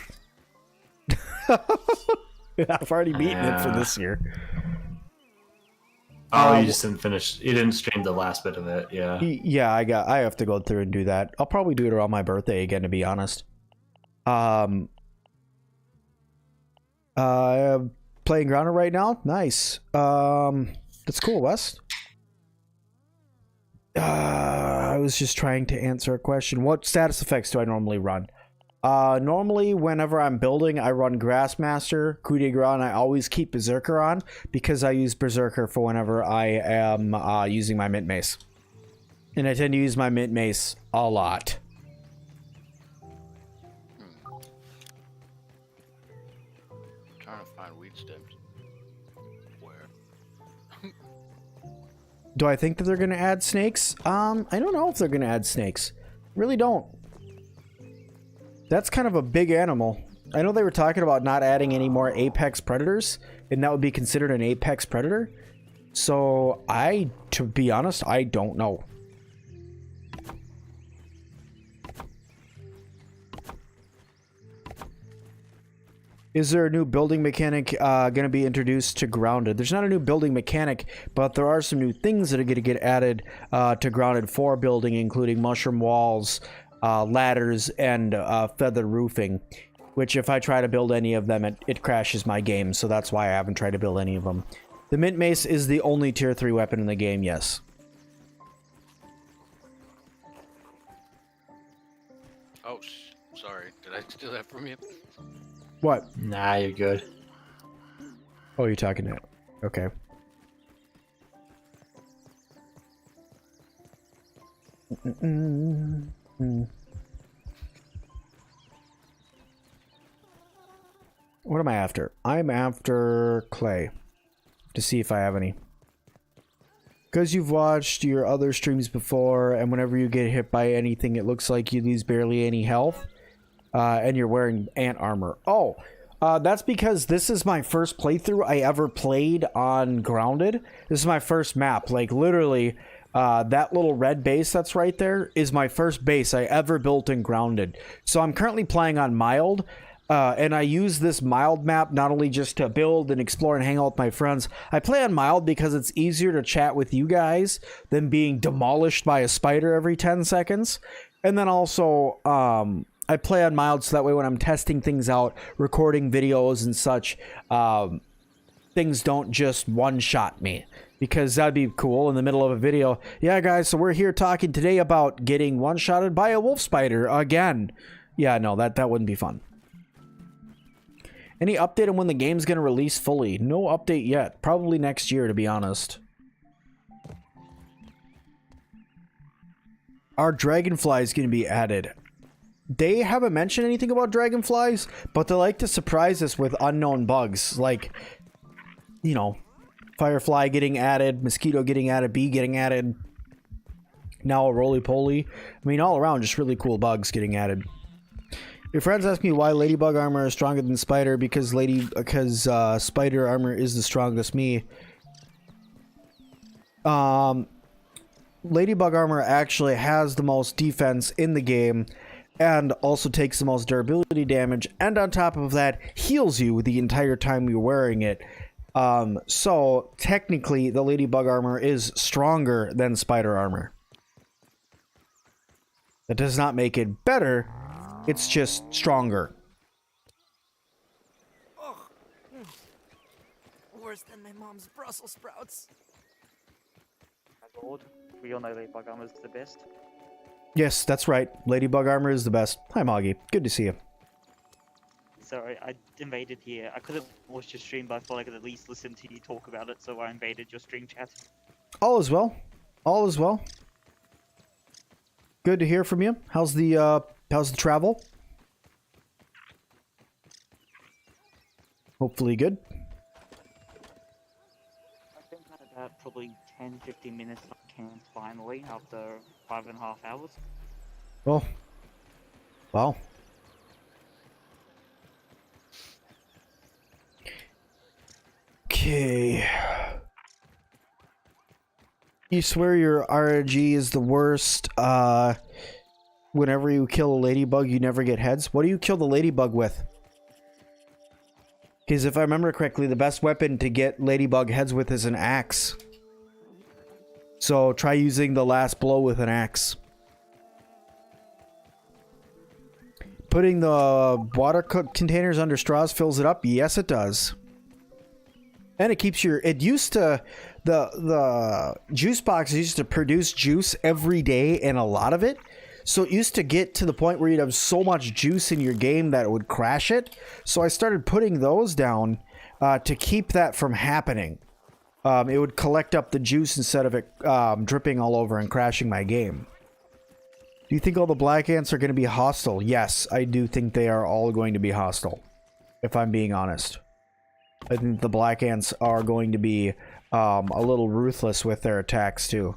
I've already beaten it for this year. Oh, you just didn't finish. You didn't stream the last bit of it. Yeah. Yeah, I have to go through and do that. I'll probably do it around my birthday again, to be honest. Playing Grounded right now. Nice. That's cool, Wes. I was just trying to answer a question. What status effects do I normally run? Normally, whenever I'm building, I run Grassmaster, Coup de Grace, and I always keep Berserker on, because I use Berserker for whenever I am using my Mint Mace. And I tend to use my Mint Mace a lot. Do I think that they're going to add snakes? I don't know if they're going to add snakes. Really don't. That's kind of a big animal. I know they were talking about not adding any more apex predators, and that would be considered an apex predator. So to be honest, I don't know. Is there a new building mechanic going to be introduced to Grounded? There's not a new building mechanic, but there are some new things that are going to get added to Grounded for building, including mushroom walls, ladders, and feather roofing, which if I try to build any of them, it crashes my game, so that's why I haven't tried to build any of them. The Mint Mace is the only tier 3 weapon in the game, yes. Oh, sorry. Did I steal that from you? What? Nah, you're good. Oh, you're talking to... Okay. What am I after? I'm after clay. To see if I have any. Because you've watched your other streams before, and whenever you get hit by anything, it looks like you lose barely any health. And you're wearing ant armor. Oh, that's because this is my first playthrough I ever played on Grounded. This is my first map. Like, literally, that little red base that's right there is my first base I ever built in Grounded. So I'm currently playing on Mild. And I use this Mild map not only just to build and explore and hang out with my friends. I play on Mild because it's easier to chat with you guys than being demolished by a spider every 10 seconds. And then also, I play on Mild so that way when I'm testing things out, recording videos and such, things don't just one-shot me. Because that'd be cool in the middle of a video. Yeah, guys, so we're here talking today about getting one-shotted by a wolf spider again. Yeah, no, that wouldn't be fun. Any update on when the game's going to release fully? No update yet. Probably next year, to be honest. Our dragonfly is going to be added. They haven't mentioned anything about dragonflies, but they like to surprise us with unknown bugs. Like, you know, firefly getting added, mosquito getting added, bee getting added. Now a roly-poly. I mean, all around, just really cool bugs getting added. Your friends ask me why ladybug armor is stronger than spider, because spider armor is the strongest me. Ladybug armor actually has the most defense in the game and also takes the most durability damage, and on top of that heals you the entire time you're wearing it. So technically the ladybug armor is stronger than spider armor. That does not make it better. It's just stronger. Ugh. Worse than my mom's Brussels sprouts. My lord, we all know ladybug armor is the best. Yes, that's right. Ladybug armor is the best. Hi, Moggy. Good to see you. Sorry, I invaded here. I could have watched your stream, but I thought I could at least listen to you talk about it, so I invaded your stream chat. All is well. All is well. Good to hear from you. How's the travel? Hopefully good. I think I had about probably 10-15 minutes on camp finally after 5.5 hours. Oh. Wow. Okay. You swear your RNG is the worst. Whenever you kill a ladybug, you never get heads. What do you kill the ladybug with? Because if I remember correctly, the best weapon to get ladybug heads with is an axe. So try using the last blow with an axe. Putting the water containers under straws fills it up? Yes, it does. And it keeps your... It used to... The juice box used to produce juice every day, and a lot of it. So it used to get to the point where you'd have so much juice in your game that it would crash it. So I started putting those down to keep that from happening. It would collect up the juice instead of it dripping all over and crashing my game. Do you think all the black ants are going to be hostile? Yes, I do think they are all going to be hostile, if I'm being honest. I think the black ants are going to be a little ruthless with their attacks too.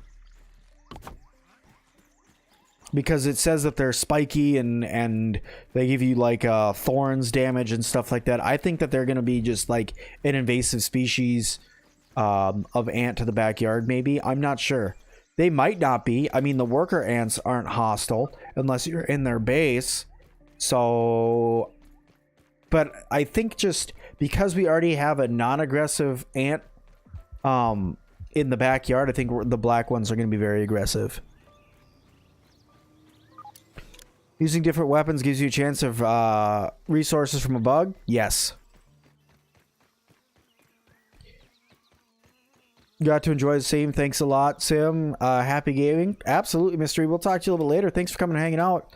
Because it says that they're spiky and they give you like thorns damage and stuff like that. I think that they're going to be just like an invasive species of ant to the backyard maybe. I'm not sure. They might not be. I mean, the worker ants aren't hostile unless you're in their base. So, but I think just because we already have a non-aggressive ant in the backyard, I think the black ones are going to be very aggressive. Using different weapons gives you a chance of resources from a bug? Yes. Got to enjoy the same. Thanks a lot, Sim. Happy gaming. Absolutely, Mystery. We'll talk to you a little bit later. Thanks for coming and hanging out.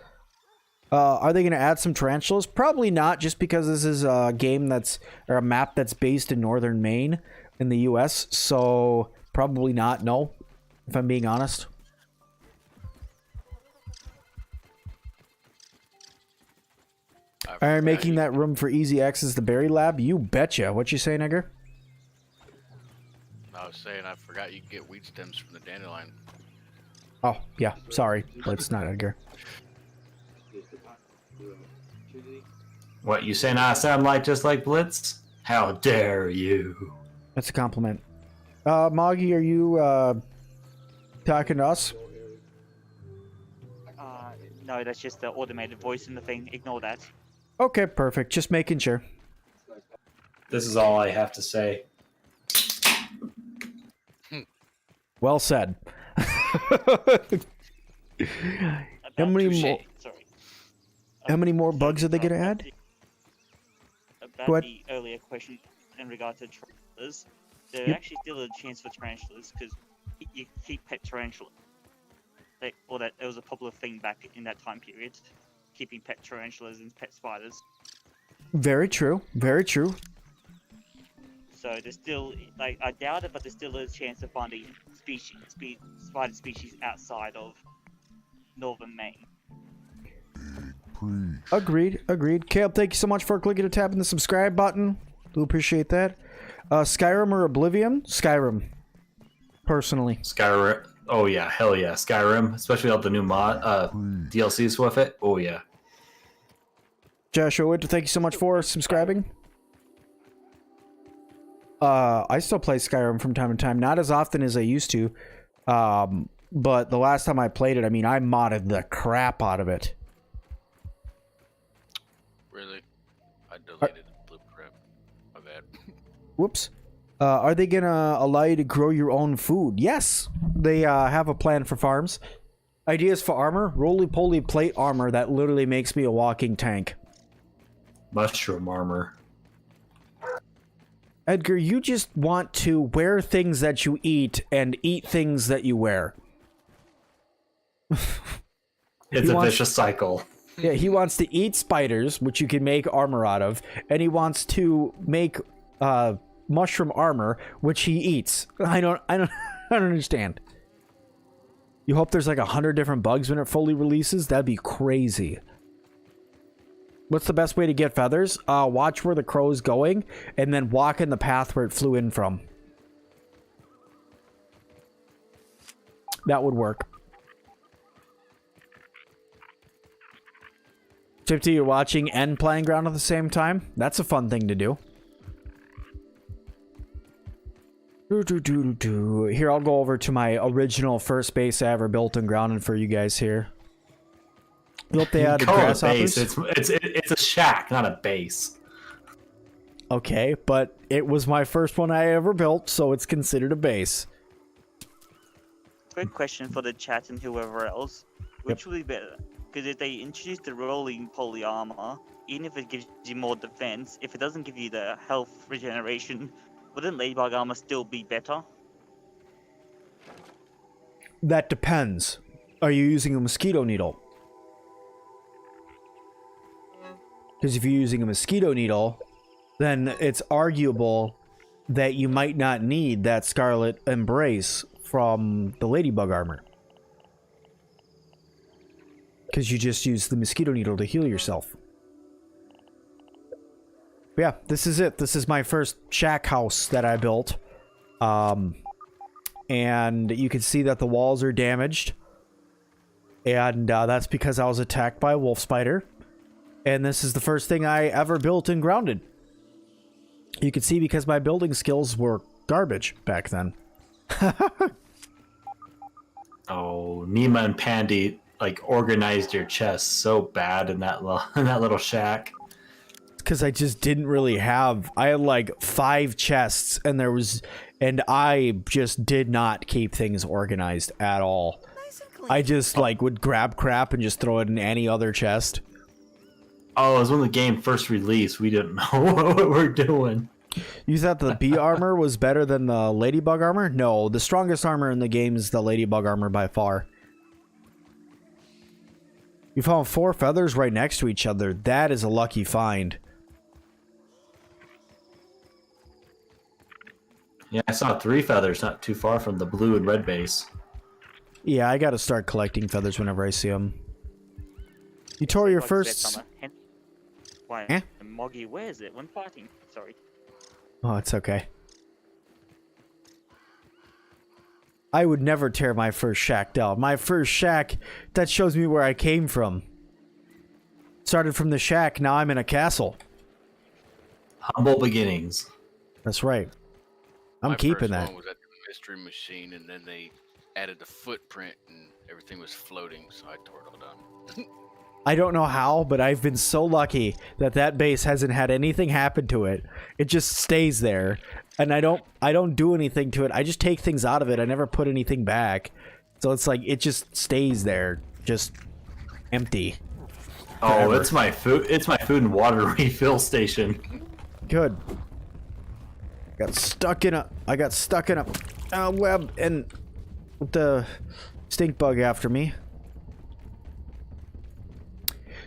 Are they going to add some tarantulas? Probably not, just because this is a game that's, or a map that's based in northern Maine in the US. So, probably not, no, if I'm being honest. Are making that room for easy access the berry lab? You betcha. What you saying, Edgar? I was saying I forgot you can get weed stems from the dandelion. Oh, yeah. Sorry. But it's not Edgar. What, you saying I sound like just like Blitz? How dare you? That's a compliment. Moggy, are you talking to us? No, that's just the automated voice in the thing. Ignore that. Okay, perfect. Just making sure. This is all I have to say. Well said. How many more bugs are they going to add? About the earlier question in regard to tarantulas, there actually still a chance for tarantulas because you keep pet tarantulas. It was a popular thing back in that time period, keeping pet tarantulas and pet spiders. Very true. Very true. So there's still, like, I doubt it, but there's still a chance of finding spider species outside of northern Maine. Agreed. Caleb, thank you so much for clicking and tapping the subscribe button. Do appreciate that. Skyrim or Oblivion? Skyrim. Personally. Skyrim. Oh yeah, hell yeah, Skyrim. Especially all the new mod DLCs with it. Oh yeah. Joshua, thank you so much for subscribing. I still play Skyrim from time to time, not as often as I used to. But the last time I played it, I mean, I modded the crap out of it. Really? I deleted the blueprint. My bad. Whoops. Are they gonna allow you to grow your own food? Yes. They have a plan for farms. Ideas for armor? Roly-poly plate armor that literally makes me a walking tank. Mushroom armor. Edgar, you just want to wear things that you eat and eat things that you wear. It's a vicious cycle. Yeah, he wants to eat spiders, which you can make armor out of, and he wants to make mushroom armor, which he eats. I don't understand. You hope there's like 100 different bugs when it fully releases? That'd be crazy. What's the best way to get feathers? Watch where the crow's going, and then walk in the path where it flew in from. That would work. 50, you're watching and playing ground at the same time? That's a fun thing to do. Here, I'll go over to my original first base I ever built and grounded for you guys here. You hope they added grasshoppers? It's a shack, not a base. Okay, but it was my first one I ever built, so it's considered a base. Quick question for the chat and whoever else. Which would be better? Because if they introduce the rolling poly armor, even if it gives you more defense, if it doesn't give you the health regeneration, wouldn't ladybug armor still be better? That depends. Are you using a mosquito needle? Because if you're using a mosquito needle, then it's arguable that you might not need that scarlet embrace from the ladybug armor. Because you just use the mosquito needle to heal yourself. But yeah, this is it. This is my first shack house that I built. And you can see that the walls are damaged. And that's because I was attacked by a wolf spider. And this is the first thing I ever built in Grounded. You can see because my building skills were garbage back then. Oh, Nima and Pandy like organized your chest so bad in that little shack. Because I just didn't really have. I had like 5 chests, and I just did not keep things organized at all. Nice and clean. I just like would grab crap and just throw it in any other chest. Oh, it was when the game first released. We didn't know what we were doing. You thought the bee armor was better than the ladybug armor? No, the strongest armor in the game is the ladybug armor by far. You found 4 feathers right next to each other. That is a lucky find. Yeah, I saw 3 feathers not too far from the blue and red base. Yeah, I gotta start collecting feathers whenever I see them. You tore your Like first... Why? Eh? Moggy, where is it when fighting? Sorry. Oh, it's okay. I would never tear my first shack down. My first shack, that shows me where I came from. Started from the shack, now I'm in a castle. Humble beginnings. That's right. I'm My keeping first that. one was at the mystery machine, and then they added the footprint, and everything was floating, so I tore it all down. I don't know how, but I've been so lucky that that base hasn't had anything happen to it. It just stays there, and I don't do anything to it. I just take things out of it. I never put anything back, so it's like it just stays there, just empty. Oh, Forever. it's my food. It's my food and water refill station. Good. I got stuck in a web, and with the stink bug after me.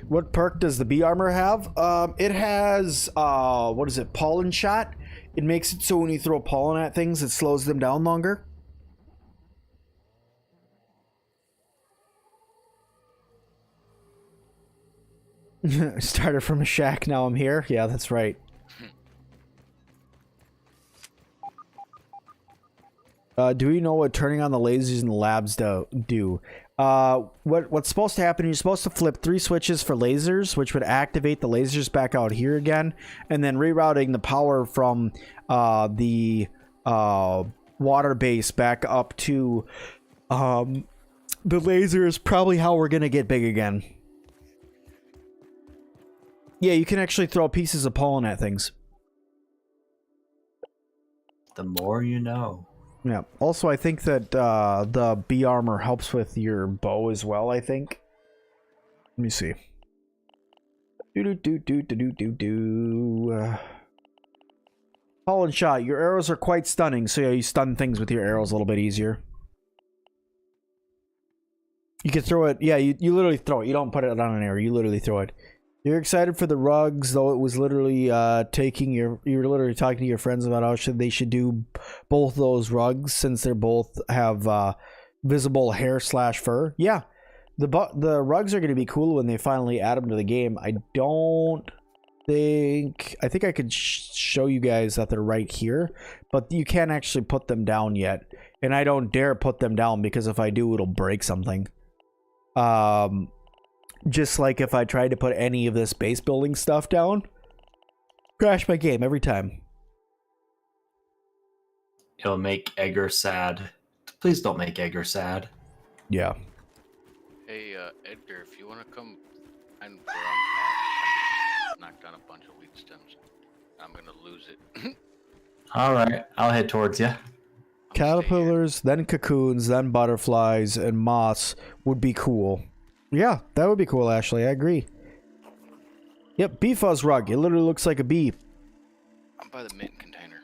What perk does the bee armor have? It has, what is it, pollen shot? It makes it so when you throw pollen at things, it slows them down longer. Started from a shack, now I'm here. Yeah, that's right. Do we know what turning on the lasers in the labs do? What's supposed to happen, you're supposed to flip 3 switches for lasers, which would activate the lasers back out here again, and then rerouting the power from the water base back up to the laser is probably how we're going to get big again. Yeah, you can actually throw pieces of pollen at things. The more you know. Yeah. Also, I think that the bee armor helps with your bow as well, I think. Let me see. Pollen shot. Your arrows are quite stunning, so yeah, you stun things with your arrows a little bit easier. You can throw it. Yeah, you literally throw it. You don't put it on an arrow. You literally throw it. You're excited for the rugs, though it was literally you were literally talking to your friends about how they should do both those rugs since they're both have visible hair / fur. Yeah, the rugs are going to be cool when they finally add them to the game. I think I could show you guys that they're right here, but you can't actually put them down yet, and I don't dare put them down because if I do, it'll break something. Just like if I tried to put any of this base building stuff down, crash my game every time. It'll make Edgar sad. Please don't make Edgar sad. Yeah. Hey, Edgar, if you want to come and where I'm at, I just knocked down a bunch of weed stems. I'm gonna lose it. All right, I'll head towards you. Caterpillars, then cocoons, then butterflies, and moths would be cool. Yeah, that would be cool, Ashley. I agree. Yep, bee fuzz rug. It literally looks like a bee. I'm by the mint container.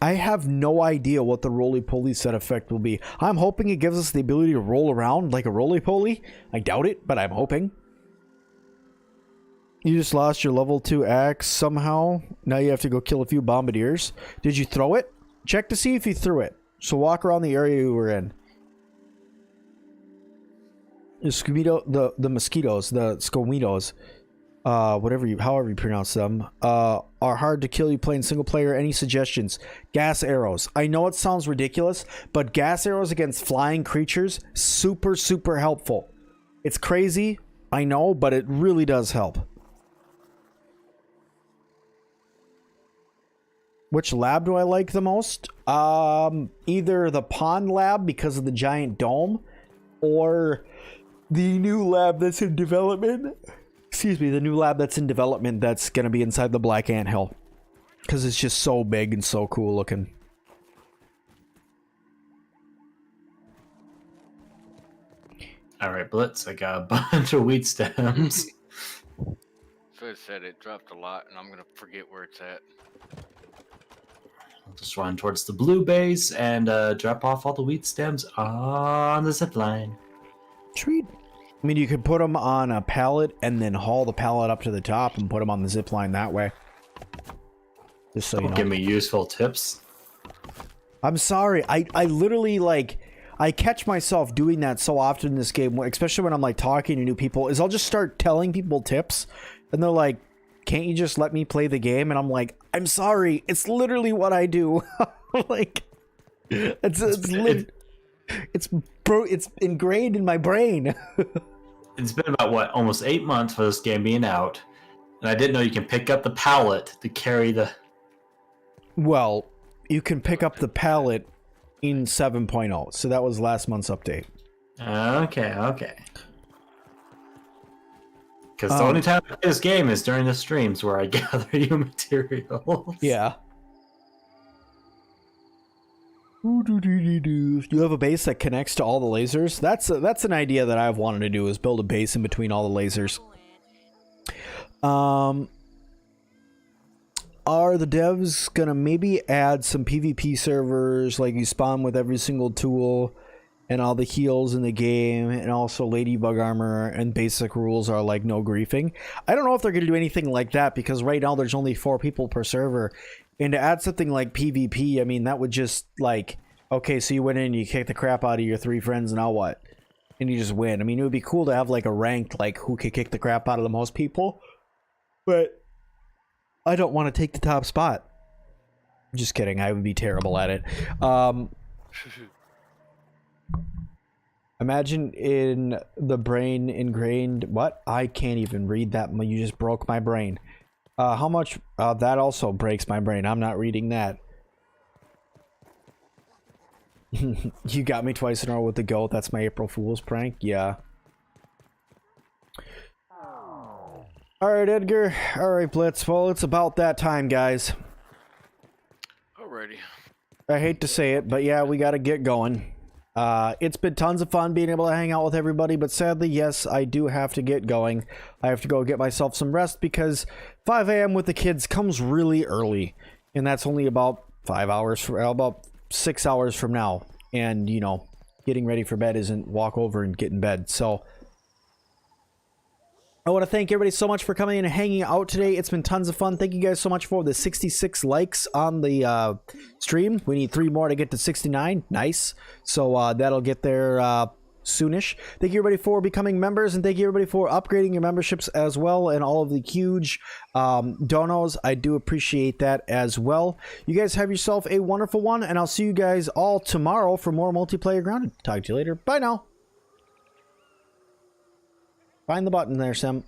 I have no idea what the roly-poly set effect will be. I'm hoping it gives us the ability to roll around like a roly-poly. I doubt it, but I'm hoping. You just lost your level 2 axe somehow. Now you have to go kill a few bombardiers. Did you throw it? Check to see if you threw it. So walk around the area you were in. The mosquitoes, the scomitos. however you pronounce them, are hard to kill you playing single player. Any suggestions? Gas arrows. I know it sounds ridiculous, but gas arrows against flying creatures, super, super helpful. It's crazy, I know, but it really does help. Which lab do I like the most? Either the pond lab because of the giant dome, or the new lab that's in development. Excuse me, the new lab that's in development that's going to be inside the Black Anthill. Because it's just so big and so cool looking. Alright, Blitz, I got a bunch of wheat stems. So I said it dropped a lot, and I'm gonna forget where it's at. I'll just run towards the blue base and drop off all the wheat stems on the zip line. Sweet. I mean, you could put them on a pallet and then haul the pallet up to the top and put them on the zip line that way. Just so you know. Give me useful tips. I'm sorry. I literally, like, I catch myself doing that so often in this game, especially when I'm, like, talking to new people, is I'll just start telling people tips, and they're like, can't you just let me play the game? And I'm like, I'm sorry. It's literally what I do. Like, it's ingrained in my brain. It's been about, what, almost 8 months for this game being out, and I didn't know you can pick up the pallet to carry the... Well, you can pick up the pallet in 7.0, so that was last month's update. Okay. Because the only time I play this game is during the streams where I gather you materials. Yeah. You have a base that connects to all the lasers? That's an idea that I've wanted to do, is build a base in between all the lasers. Are the devs gonna maybe add some PvP servers, like you spawn with every single tool and all the heals in the game, and also ladybug armor, and basic rules are like no griefing? I don't know if they're gonna do anything like that, because right now there's only 4 people per server. And to add something like PvP, I mean, that would just, like, okay, so you went in and you kicked the crap out of your 3 friends, now what? And you just win. I mean, it would be cool to have, like, a ranked, like, who could kick the crap out of the most people. But I don't want to take the top spot. Just kidding, I would be terrible at it. Imagine in the brain ingrained... What? I can't even read that. You just broke my brain. How much? That also breaks my brain. I'm not reading that. You got me twice in a row with the goat. That's my April Fool's prank. Yeah. Alright, Edgar. Alright, Blitz. Well, it's about that time, guys. Alrighty. I hate to say it, but yeah, we gotta get going. It's been tons of fun being able to hang out with everybody, but sadly, yes, I do have to get going. I have to go get myself some rest, because 5 a.m. with the kids comes really early, and that's only about 5 hours, about 6 hours from now. And, you know, getting ready for bed isn't walk over and get in bed. So I want to thank everybody so much for coming in and hanging out today. It's been tons of fun. Thank you guys so much for the 66 likes on the stream. We need 3 more to get to 69. Nice. So that'll get there soonish. Thank you everybody for becoming members, and thank you everybody for upgrading your memberships as well, and all of the huge donos. I do appreciate that as well. You guys have yourself a wonderful one, and I'll see you guys all tomorrow for more multiplayer grounded. Talk to you later. Bye now. Find the button there, Sim.